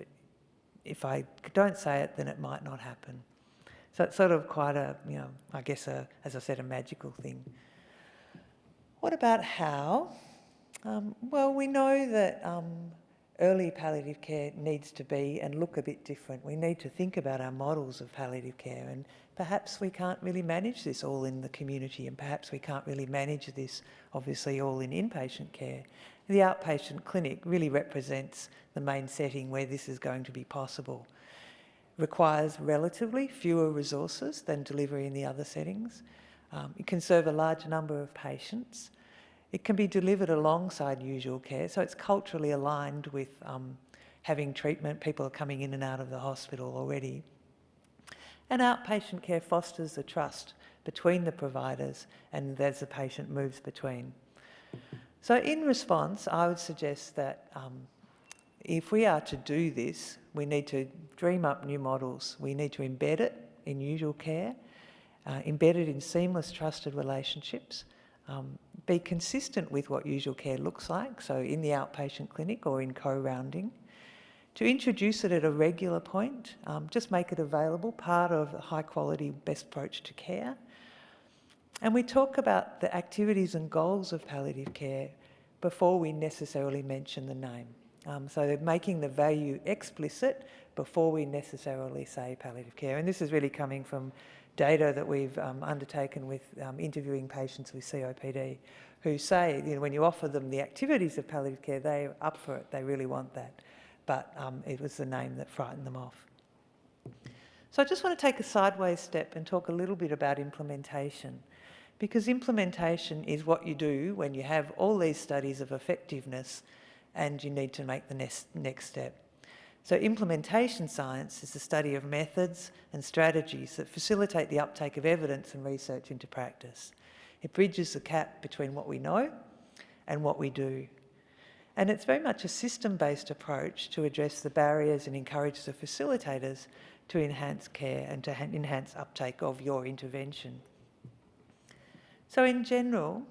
if I don't say it, then it might not happen. So it's sort of quite a, I guess, as I said, a magical thing. What about how? Well, we know that early palliative care needs to be and look a bit different. We need to think about our models of palliative care, and perhaps we can't really manage this all in the community, and perhaps we can't really manage this, obviously, all in inpatient care. The outpatient clinic really represents the main setting where this is going to be possible. Requires relatively fewer resources than delivery in the other settings. It can serve a large number of patients. It can be delivered alongside usual care, so it's culturally aligned with having treatment. People are coming in and out of the hospital already. And outpatient care fosters the trust between the providers and as the patient moves between. So in response, I would suggest that if we are to do this, we need to dream up new models. We need to embed it in usual care, embed it in seamless, trusted relationships, be consistent with what usual care looks like, so in the outpatient clinic or in co-rounding, to introduce it at a regular point, just make it available, part of the high quality best approach to care. And we talk about the activities and goals of palliative care before we necessarily mention the name. So making the value explicit before we necessarily say palliative care. And this is really coming from data that we've undertaken with interviewing patients with COPD who say, you know, when you offer them the activities of palliative care, they're up for it, they really want that. But it was the name that frightened them off. So I just want to take a sideways step and talk a little bit about implementation, because implementation is what you do when you have all these studies of effectiveness and you need to make the next step. So implementation science is the study of methods and strategies that facilitate the uptake of evidence and research into practice. It bridges the gap between what we know and what we do. And it's very much a system-based approach to address the barriers and encourage the facilitators to enhance care and to enhance uptake of your intervention. So in general,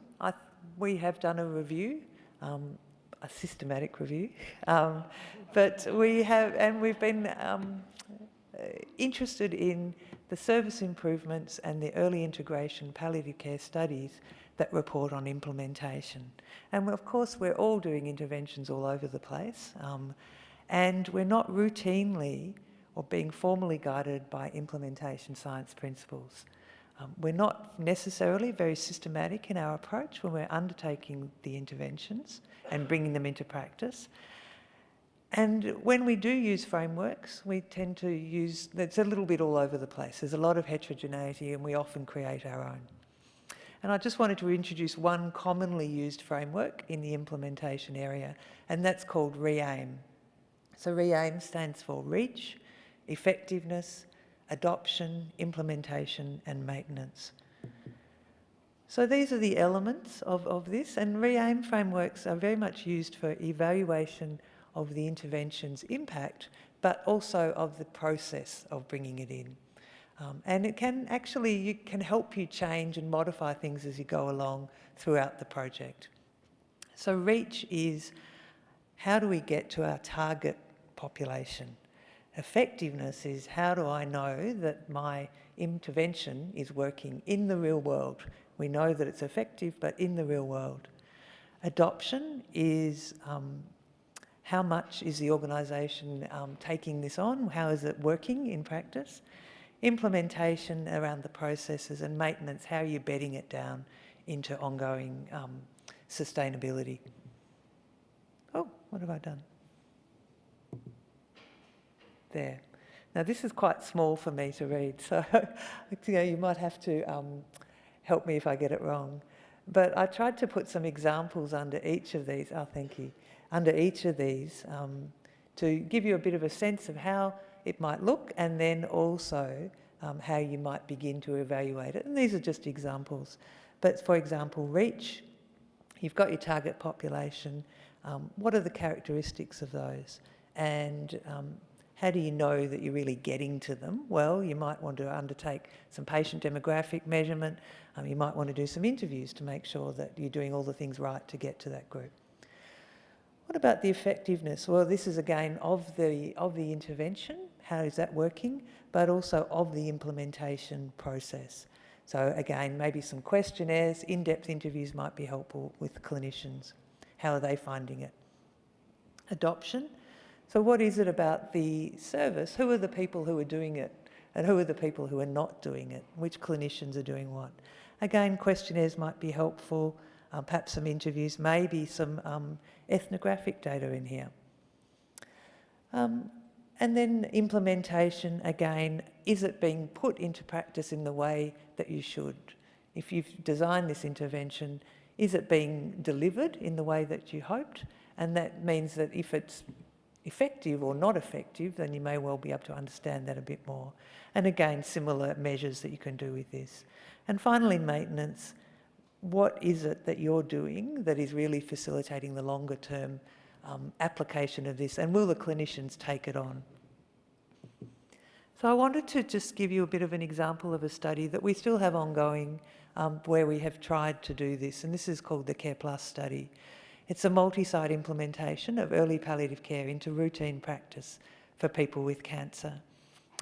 we have done a review, a systematic review, but we've been interested in the service improvements and the early integration palliative care studies that report on implementation. And of course, we're all doing interventions all over the place, and we're not routinely or being formally guided by implementation science principles. We're not necessarily very systematic in our approach when we're undertaking the interventions and bringing them into practice. And when we do use frameworks, we tend to use, it's a little bit all over the place. There's a lot of heterogeneity and we often create our own. And I just wanted to introduce one commonly used framework in the implementation area, and that's called REAIM. So REAIM stands for Reach, Effectiveness, Adoption, Implementation and Maintenance. So these are the elements of this, and REAIM frameworks are very much used for evaluation of the intervention's impact, but also of the process of bringing it in. And it can actually help you change and modify things as you go along throughout the project. So REACH is, how do we get to our target population? Effectiveness is, how do I know that my intervention is working in the real world? We know that it's effective, but in the real world. Adoption is, how much is the organisation taking this on? How is it working in practice? Implementation around the processes, and maintenance, how are you bedding it down into ongoing sustainability? Oh, what have I done? There. Now this is quite small for me to read, so you might have to help me if I get it wrong. But I tried to put some examples under each of these, thank you, under each of these to give you a bit of a sense of how it might look, and then also how you might begin to evaluate it. And these are just examples. But for example, REACH, you've got your target population. What are the characteristics of those? And how do you know that you're really getting to them? Well, you might want to undertake some patient demographic measurement. You might want to do some interviews to make sure that you're doing all the things right to get to that group. What about the effectiveness? Well, this is again of the intervention. How is that working? But also of the implementation process. So again, maybe some questionnaires, in-depth interviews might be helpful with clinicians. How are they finding it? Adoption. So what is it about the service? Who are the people who are doing it? And who are the people who are not doing it? Which clinicians are doing what? Again, questionnaires might be helpful, perhaps some interviews, maybe some ethnographic data in here. And then implementation, again, is it being put into practice in the way that you should? If you've designed this intervention, is it being delivered in the way that you hoped? And that means that if it's effective or not effective, then you may well be able to understand that a bit more. And again, similar measures that you can do with this. And finally, maintenance. What is it that you're doing that is really facilitating the longer term application of this, and will the clinicians take it on? So I wanted to just give you a bit of an example of a study that we still have ongoing where we have tried to do this, and this is called the Care Plus study. It's a multi-site implementation of early palliative care into routine practice for people with cancer.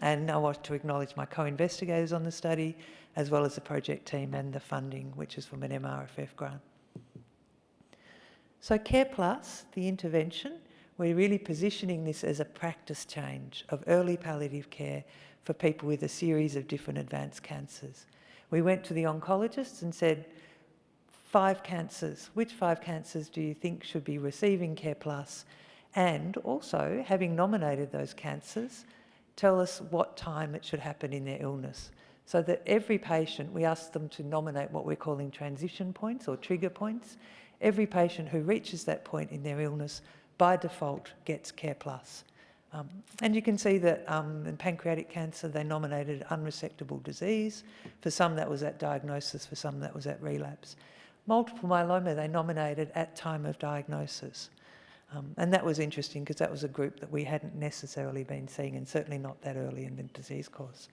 And I want to acknowledge my co-investigators on the study, as well as the project team and the funding, which is from an MRFF grant. So Care Plus, the intervention, we're really positioning this as a practice change of early palliative care for people with a series of different advanced cancers. We went to the oncologists and said, 5 cancers, which 5 cancers do you think should be receiving Care Plus? And also, having nominated those cancers, tell us what time it should happen in their illness. So that every patient, we asked them to nominate what we're calling transition points or trigger points. Every patient who reaches that point in their illness, by default, gets Care Plus. And you can see that in pancreatic cancer, they nominated unresectable disease. For some, that was at diagnosis. For some, that was at relapse. Multiple myeloma, they nominated at time of diagnosis. And that was interesting because that was a group that we hadn't necessarily been seeing, and certainly not that early in the disease course.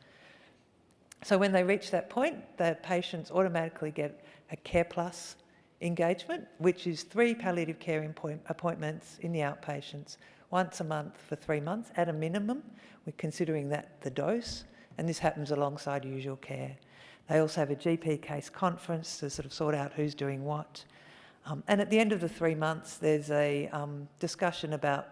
So when they reach that point, the patients automatically get a Care Plus engagement, which is 3 palliative care appointments in the outpatients, once a month for 3 months at a minimum. We're considering that the dose, and this happens alongside usual care. They also have a GP case conference to sort of sort out who's doing what. And at the end of the 3 months, there's a discussion about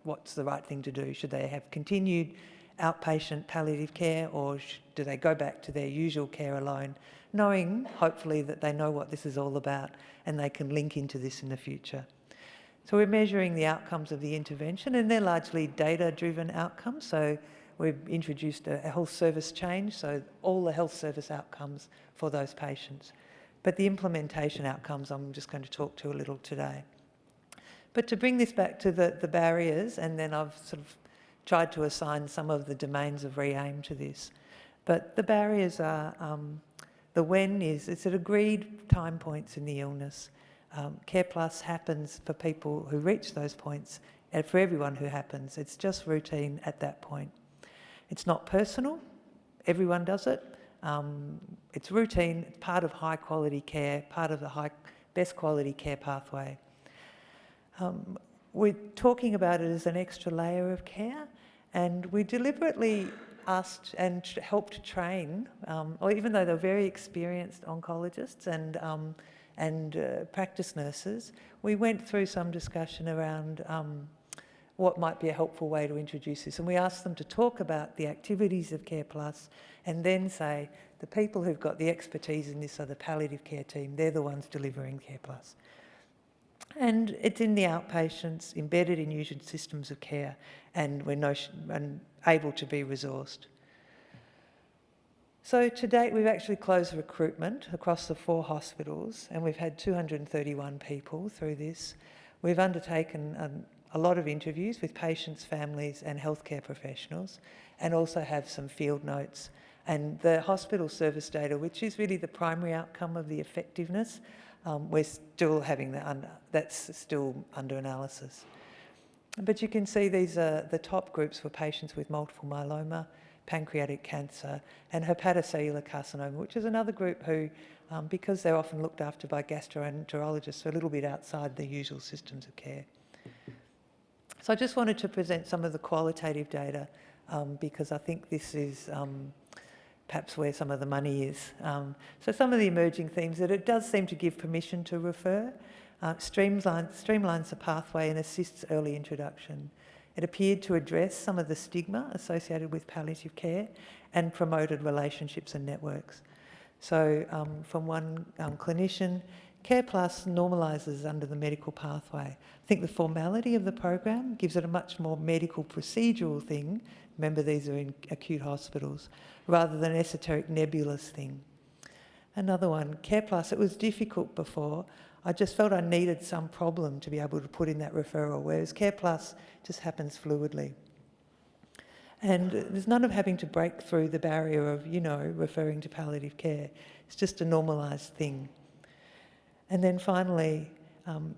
what's the right thing to do. Should they have continued outpatient palliative care, or do they go back to their usual care alone, knowing, hopefully, that they know what this is all about and they can link into this in the future. So we're measuring the outcomes of the intervention, and they're largely data-driven outcomes. So we've introduced a health service change, so all the health service outcomes for those patients. But the implementation outcomes I'm just going to talk to a little today. But to bring this back to the barriers, and then I've sort of tried to assign some of the domains of re-aim to this. But the barriers are, the when is, it's at agreed time points in the illness. Care Plus happens for people who reach those points, and for everyone who happens. It's just routine at that point. It's not personal. Everyone does it. It's routine, it's part of high quality care, part of the best quality care pathway. We're talking about it as an extra layer of care, and we deliberately asked and helped train, or even though they're very experienced oncologists and practice nurses, we went through some discussion around what might be a helpful way to introduce this. And we asked them to talk about the activities of Care Plus and then say, the people who've got the expertise in this are the palliative care team. They're the ones delivering Care Plus. And it's in the outpatients, embedded in usual systems of care, and we're able to be resourced. So to date, we've actually closed recruitment across the 4 hospitals, and we've had 231 people through this. We've undertaken a lot of interviews with patients, families and healthcare professionals, and also have some field notes. And the hospital service data, which is really the primary outcome of the effectiveness, we're still having that's still under analysis. But you can see these are the top groups for patients with multiple myeloma, pancreatic cancer and hepatocellular carcinoma, which is another group who, because they're often looked after by gastroenterologists, are a little bit outside the usual systems of care. So I just wanted to present some of the qualitative data because I think this is perhaps where some of the money is. So some of the emerging themes that it does seem to give permission to refer, streamlines the pathway and assists early introduction. It appeared to address some of the stigma associated with palliative care and promoted relationships and networks. So from one clinician, Care Plus normalises under the medical pathway. I think the formality of the program gives it a much more medical procedural thing. Remember, these are in acute hospitals, rather than an esoteric nebulous thing. Another one, Care Plus, it was difficult before. I just felt I needed some problem to be able to put in that referral, whereas Care Plus just happens fluidly. And there's none of having to break through the barrier of, referring to palliative care. It's just a normalised thing. And then finally,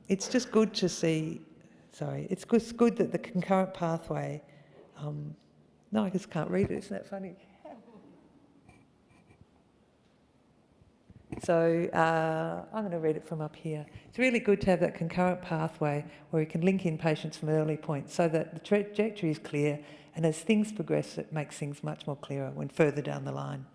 it's just good to see Sorry, it's good that the concurrent pathway, no, I just can't read it, isn't that funny? So I'm going to read it from up here. It's really good to have that concurrent pathway where we can link in patients from early points so that the trajectory is clear, and as things progress it makes things much more clearer when further down the line.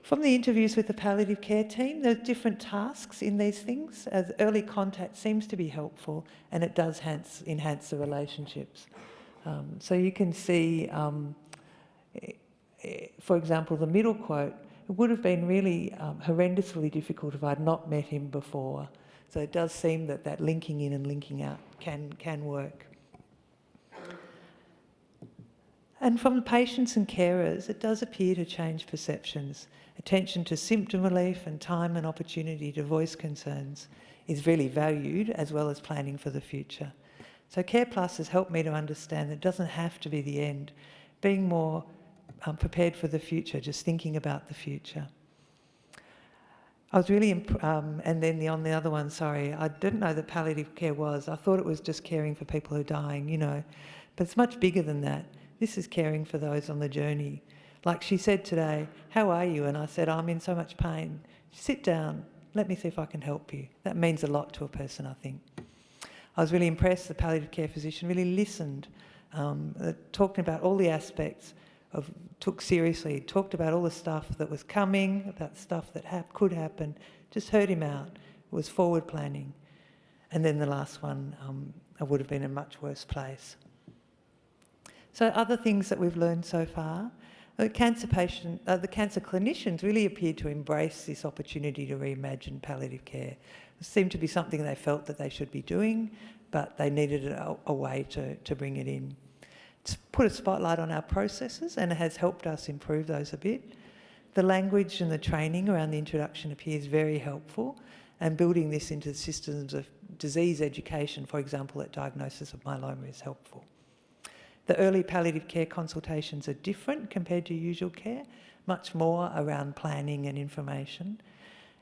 From the interviews with the palliative care team, there's different tasks in these things, as early contact seems to be helpful and it does enhance the relationships. So you can see, for example, the middle quote, it would have been really horrendously difficult if I'd not met him before. So it does seem that that linking in and linking out can work. And from the patients and carers, it does appear to change perceptions. Attention to symptom relief and time and opportunity to voice concerns is really valued, as well as planning for the future. So Care Plus has helped me to understand that it doesn't have to be the end. Being more prepared for the future, just thinking about the future. I was really, and then on the other one, sorry, I didn't know that palliative care was. I thought it was just caring for people who are dying, you know, but it's much bigger than that. This is caring for those on the journey. Like she said today, how are you? And I said, I'm in so much pain. Sit down, let me see if I can help you. That means a lot to a person, I think. I was really impressed the palliative care physician really listened, talking about all the aspects, took seriously, talked about all the stuff that was coming, about stuff that could happen, just heard him out, was forward planning. And then the last one, I would have been in a much worse place. So other things that we've learned so far, the cancer clinicians really appeared to embrace this opportunity to reimagine palliative care. It seemed to be something they felt that they should be doing, but they needed a way to bring it in. It's put a spotlight on our processes and it has helped us improve those a bit. The language and the training around the introduction appears very helpful, and building this into the systems of disease education, for example, at diagnosis of myeloma, is helpful. The early palliative care consultations are different compared to usual care, much more around planning and information,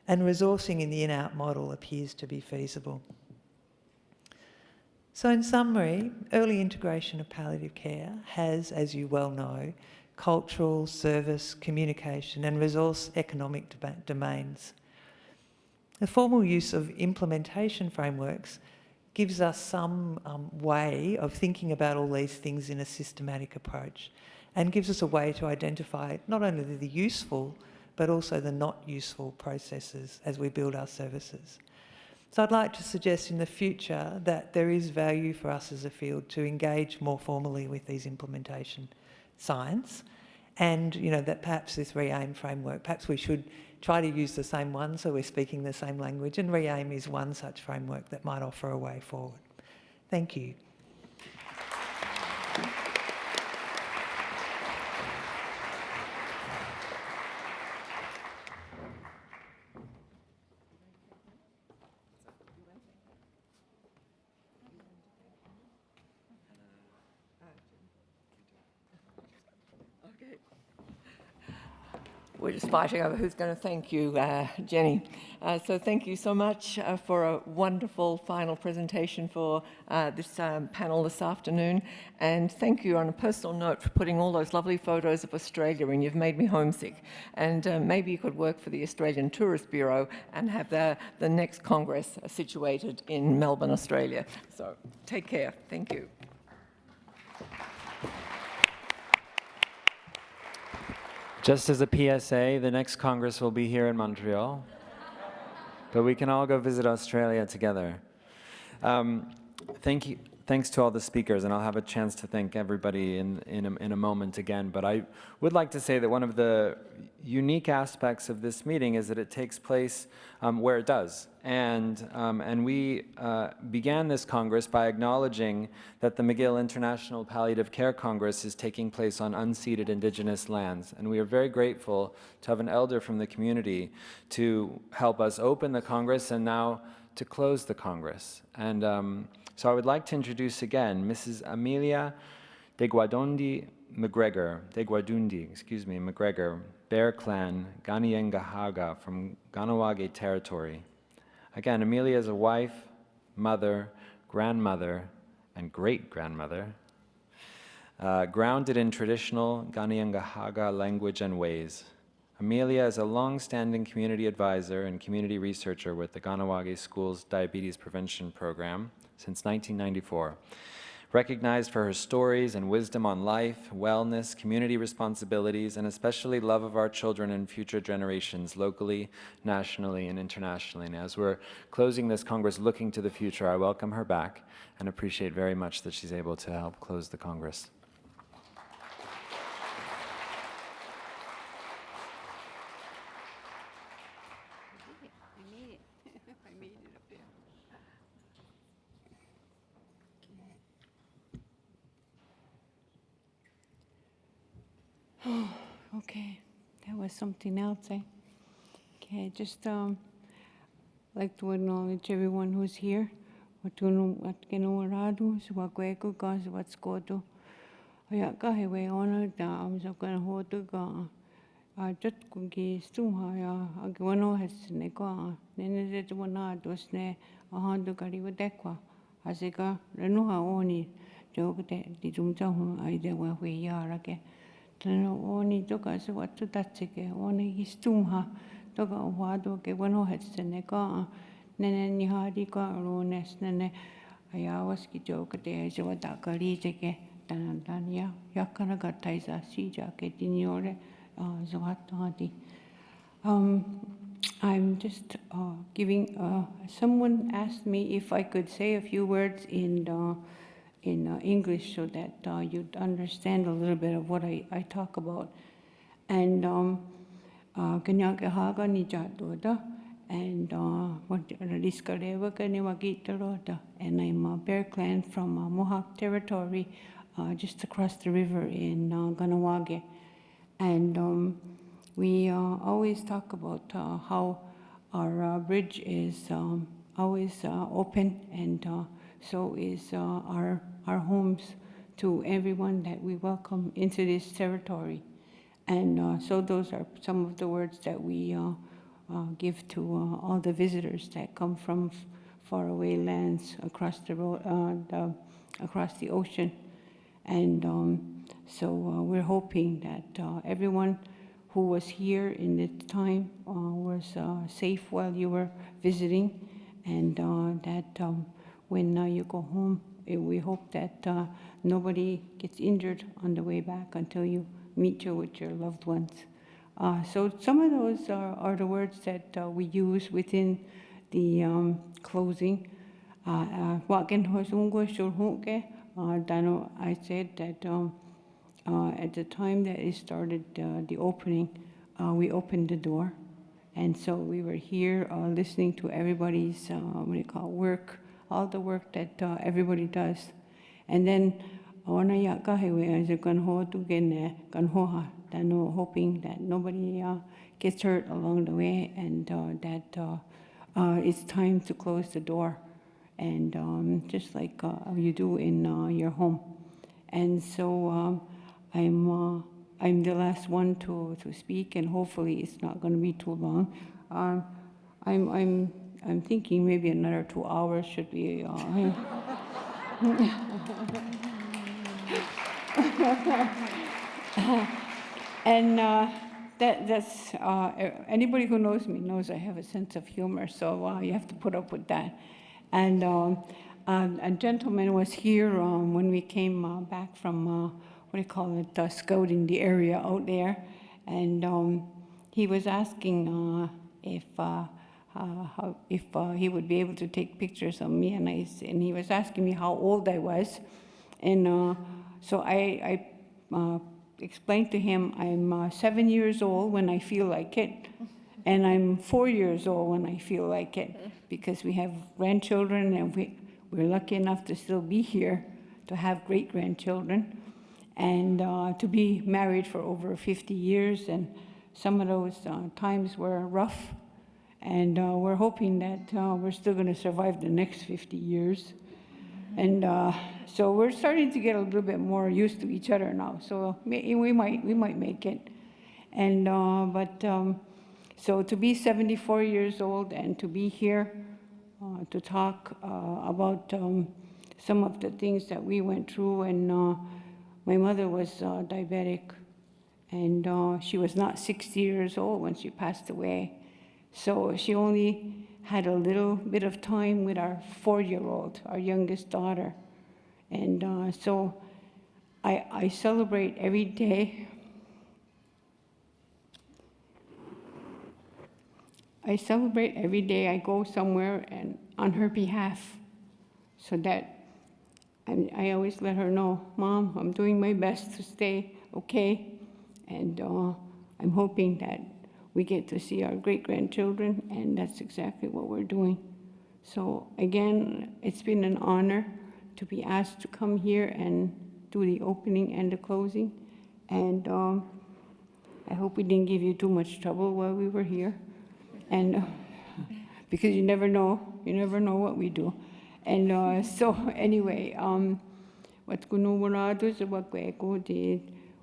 and resourcing in the in-out model appears to be feasible. So in summary, early integration of palliative care has, as you well know, cultural, service, communication and resource economic domains. The formal use of implementation frameworks gives us some way of thinking about all these things in a systematic approach, and gives us a way to identify not only the useful but also the not useful processes as we build our services. So I'd like to suggest in the future that there is value for us as a field to engage more formally with these implementation science, and that perhaps this RE-AIM framework, perhaps we should try to use the same one so we're speaking the same language, and RE-AIM is one such framework that might offer a way forward. Thank you. We're just fighting over who's going to thank you, Jenny. So thank you so much for a wonderful final presentation for this panel this afternoon. And thank you on a personal note for putting all those lovely photos of Australia in. You've made me homesick. And maybe you could work for the Australian Tourist Bureau and have the next Congress situated in Melbourne, Australia. So take care. Thank you. Just as a PSA, the next Congress will be here in Montreal, but we can all go visit Australia together. Thanks to all the speakers, and I'll have a chance to thank everybody in a moment again, but I would like to say that one of the unique aspects of this meeting is that it takes place where it does. And we began this Congress by acknowledging that the McGill International Palliative Care Congress is taking place on unceded Indigenous lands. And we are very grateful to have an elder from the community to help us open the Congress and now to close the Congress. And so I would like to introduce again Mrs. Amelia Degwadundi McGregor, Bear Clan, Ganiengahaga from Ganawage Territory. Again, Amelia is a wife, mother, grandmother, and great-grandmother, grounded in traditional Ghanaian language and ways. Amelia is a long-standing community advisor and community researcher with the Ganawage School's Diabetes Prevention Program since 1994. Recognized for her stories and wisdom on life, wellness, community responsibilities, and especially love of our children and future generations locally, nationally, and internationally. And as we're closing this Congress looking to the future, I welcome her back and appreciate very much that she's able to help close the Congress. Okay, that was something else, eh? Okay, just like to acknowledge everyone who's here. Watunu watkeno radu swakweko kas watskoto. Ayaka hewe ona da amsakana hotu ga jat kungi stumha ya agwano hesne ko nene de wana dosne ahandu kari wadekwa asika renuha oni jogte di jumta hu aide wa we yara ke. Tano oni toka se watu tatsike oni histumha toka wado ke wano hetsene ka nene nihari ka rones nene ayawas ki joka te se wata kari teke tanan ya yakana ka taisa sija ke tiniore zawatati. I'm just giving. Someone asked me if I could say a few words in English so that you'd understand a little bit of what I talk about. And kanyake haga ni jatoda and and I'm a Bear Clan from Mohawk territory, just across the river in Ganawage. And we always talk about how our bridge is always open, and so is our homes to everyone that we welcome into this territory. And so those are some of the words that we give to all the visitors that come from faraway lands across the road, across the ocean. And so we're hoping that everyone who was here in this time was safe while you were visiting, and that when you go home, we hope that nobody gets injured on the way back until you meet with your loved ones. So some of those are the words that we use within the closing. I said that at the time that it started the opening, we opened the door. And so we were here listening to everybody's, work, all the work that everybody does. And then, hoping that nobody gets hurt along the way, and that it's time to close the door, and just like you do in your home. And so I'm the last one to speak, and hopefully it's not going to be too long. I'm thinking maybe another 2 hours should be. And that's anybody who knows me knows I have a sense of humor, so you have to put up with that. And a gentleman was here when we came back from scouting the area out there, and he was asking if he would be able to take pictures of me, and he was asking me how old I was, and so I explained to him I'm 7 years old when I feel like it, and I'm 4 years old when I feel like it, because we have grandchildren, and we're lucky enough to still be here, to have great-grandchildren, and to be married for over 50 years, and some of those times were rough, and we're hoping that we're still going to survive the next 50 years. And so we're starting to get a little bit more used to each other now, so we might make it. And so to be 74 years old and to be here to talk about some of the things that we went through. And my mother was diabetic, and she was not 60 years old when she passed away. So she only had a little bit of time with our 4-year-old, our youngest daughter. And so I celebrate every day. I celebrate every day I go somewhere and on her behalf, so that I always let her know, Mom, I'm doing my best to stay okay, and I'm hoping that we get to see our great-grandchildren, and that's exactly what we're doing. So again, it's been an honor to be asked to come here and do the opening and the closing, and I hope we didn't give you too much trouble while we were here. And because you never know what we do. And so anyway, what kunumurado sa wakweko de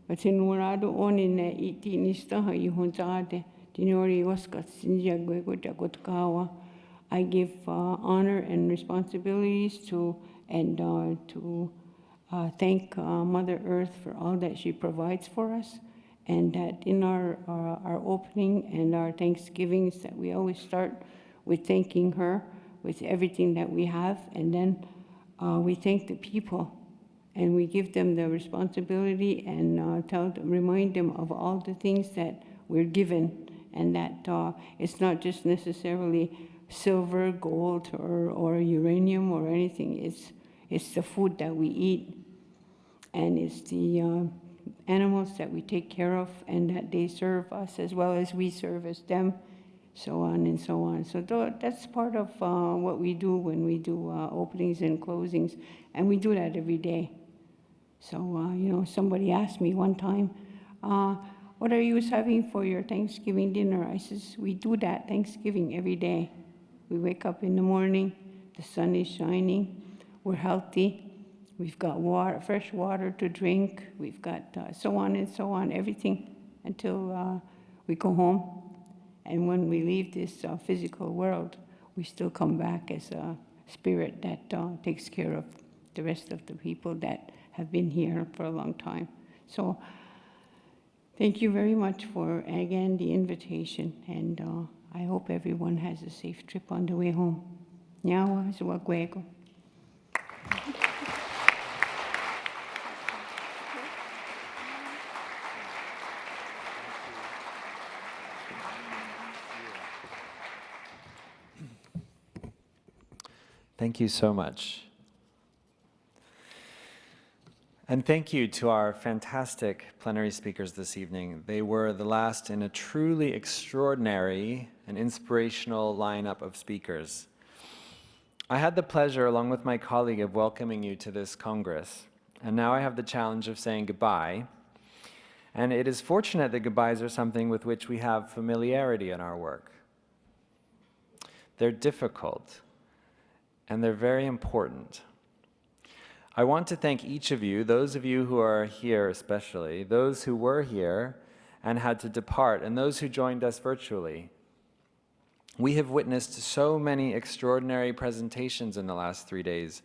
watinurado onin iti nista hayuhonzade dinori waskat sinja gwego jakotkawa. I give honor and responsibilities to thank Mother Earth for all that she provides for us. And that in our opening and our Thanksgivings, that we always start with thanking her with everything that we have, and then we thank the people, and we give them the responsibility and remind them of all the things that we're given, and that it's not just necessarily silver, gold, or uranium or anything. It's the food that we eat, and it's the animals that we take care of, and that they serve us as well as we service them, so on and so on. So that's part of what we do when we do openings and closings, and we do that every day. So, somebody asked me one time, what are you having for your Thanksgiving dinner? I says, we do that Thanksgiving every day. We wake up in the morning, the sun is shining, we're healthy, we've got water, fresh water to drink. We've got so on and so on, everything until we go home. And when we leave this physical world, we still come back as a spirit that takes care of the rest of the people that have been here for a long time. So thank you very much for, again, the invitation. And I hope everyone has a safe trip on the way home. Nyawa Zwagwego. Thank you so much. And thank you to our fantastic plenary speakers this evening. They were the last in a truly extraordinary and inspirational lineup of speakers. I had the pleasure, along with my colleague, of welcoming you to this Congress. And now I have the challenge of saying goodbye. And it is fortunate that goodbyes are something with which we have familiarity in our work. They're difficult. And they're very important. I want to thank each of you, those of you who are here especially, those who were here and had to depart, and those who joined us virtually. We have witnessed so many extraordinary presentations in the last 3 days.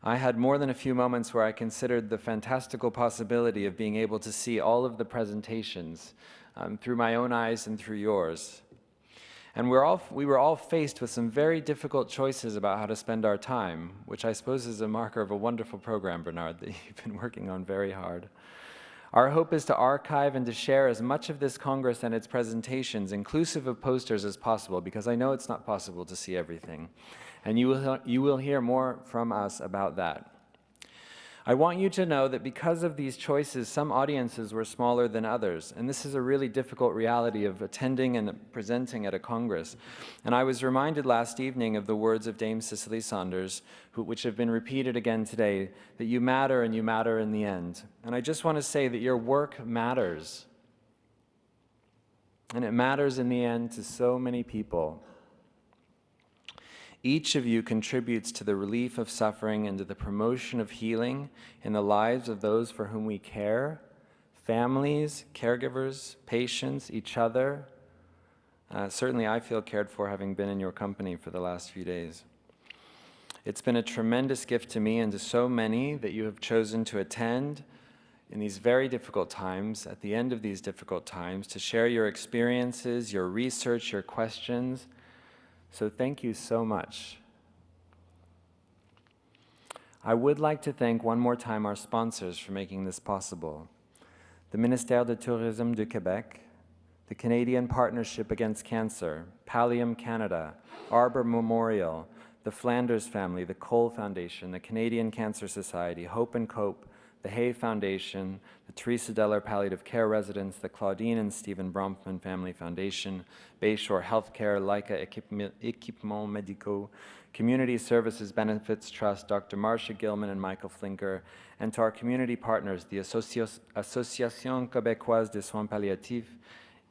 I had more than a few moments where I considered the fantastical possibility of being able to see all of the presentations through my own eyes and through yours. And we were all faced with some very difficult choices about how to spend our time, which I suppose is a marker of a wonderful program, Bernard, that you've been working on very hard. Our hope is to archive and to share as much of this Congress and its presentations, inclusive of posters, as possible, because I know it's not possible to see everything. And you will hear more from us about that. I want you to know that because of these choices, some audiences were smaller than others, and this is a really difficult reality of attending and presenting at a Congress. And I was reminded last evening of the words of Dame Cicely Saunders, which have been repeated again today, that you matter and you matter in the end. And I just want to say that your work matters. And it matters in the end to so many people. Each of you contributes to the relief of suffering and to the promotion of healing in the lives of those for whom we care, families, caregivers, patients, each other. Certainly I feel cared for having been in your company for the last few days. It's been a tremendous gift to me and to so many that you have chosen to attend in these very difficult times, at the end of these difficult times, to share your experiences, your research, your questions. So thank you so much. I would like to thank one more time our sponsors for making this possible. The Ministère de Tourisme du Québec, the Canadian Partnership Against Cancer, Palliative Canada, Arbor Memorial, the Flanders Family, the Cole Foundation, the Canadian Cancer Society, Hope and Cope, the Hay Foundation, the Teresa Deller Palliative Care Residence, the Claudine and Stephen Bronfman Family Foundation, Bayshore Healthcare, Leica Équipements Médicaux, Community Services Benefits Trust, Dr. Marcia Gilman and Michael Flinker, and to our community partners, the Association Québécoise des Soins Palliatifs,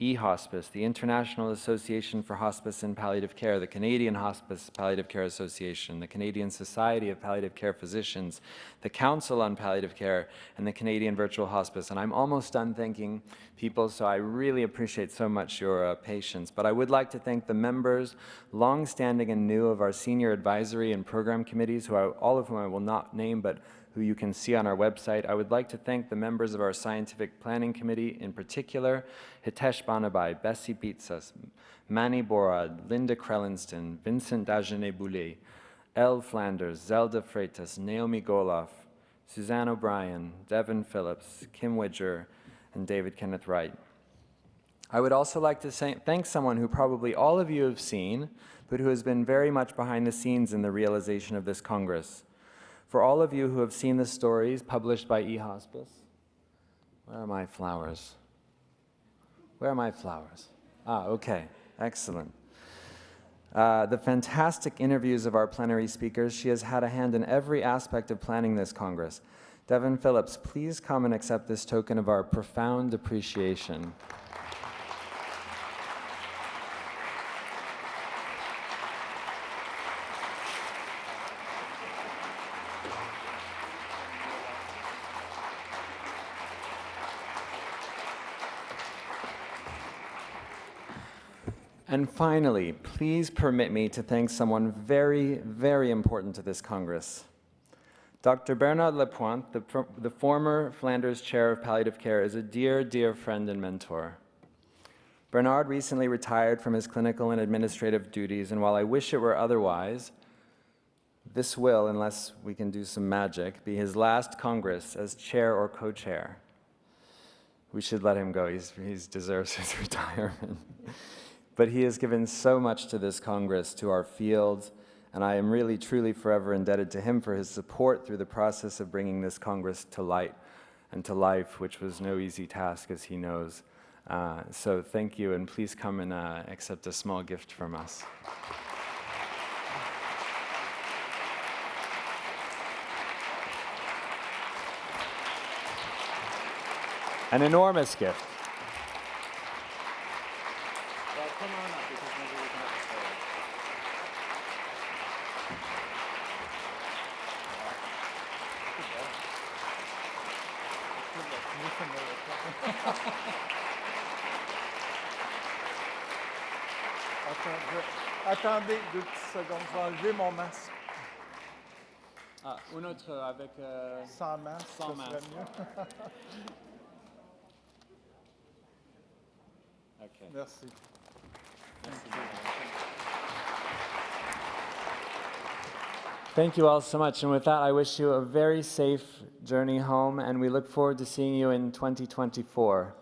e-Hospice, the International Association for Hospice and Palliative Care, the Canadian Hospice Palliative Care Association, the Canadian Society of Palliative Care Physicians, the Council on Palliative Care, and the Canadian Virtual Hospice. And I'm almost done thanking people, so I really appreciate so much your patience. But I would like to thank the members, long-standing and new, of our senior advisory and program committees, all of whom I will not name, but who you can see on our website. I would like to thank the members of our Scientific Planning Committee, in particular, Hitesh Banabai, Bessie Bitsas, Manny Borad, Linda Krellinston, Vincent Dagenet-Boulet, Elle Flanders, Zelda Freitas, Naomi Goloff, Suzanne O'Brien, Devin Phillips, Kim Widger, and David Kenneth Wright. I would also like to thank someone who probably all of you have seen, but who has been very much behind the scenes in the realization of this Congress. For all of you who have seen the stories published by eHospice, where are my flowers? Where are my flowers? Ah, okay, excellent. The fantastic interviews of our plenary speakers. She has had a hand in every aspect of planning this Congress. Devin Phillips, please come and accept this token of our profound appreciation. And finally, please permit me to thank someone very, very important to this Congress. Dr. Bernard Lapointe, the former Flanders Chair of Palliative Care, is a dear, dear friend and mentor. Bernard recently retired from his clinical and administrative duties, and while I wish it were otherwise, this will, unless we can do some magic, be his last Congress as chair or co-chair. We should let him go. He deserves his retirement. But he has given so much to this Congress, to our field, and I am really, truly forever indebted to him for his support through the process of bringing this Congress to light and to life, which was no easy task, as he knows. So thank you, and please come and accept a small gift from us. An enormous gift. Attendez 2 petites secondes, je vais enlever mon masque. Ah, un autre avec... Sans masque, sans ça serait masque. mieux. Okay. Merci. Thank you all so much. And with that, I wish you a very safe journey home, and we look forward to seeing you in 2024.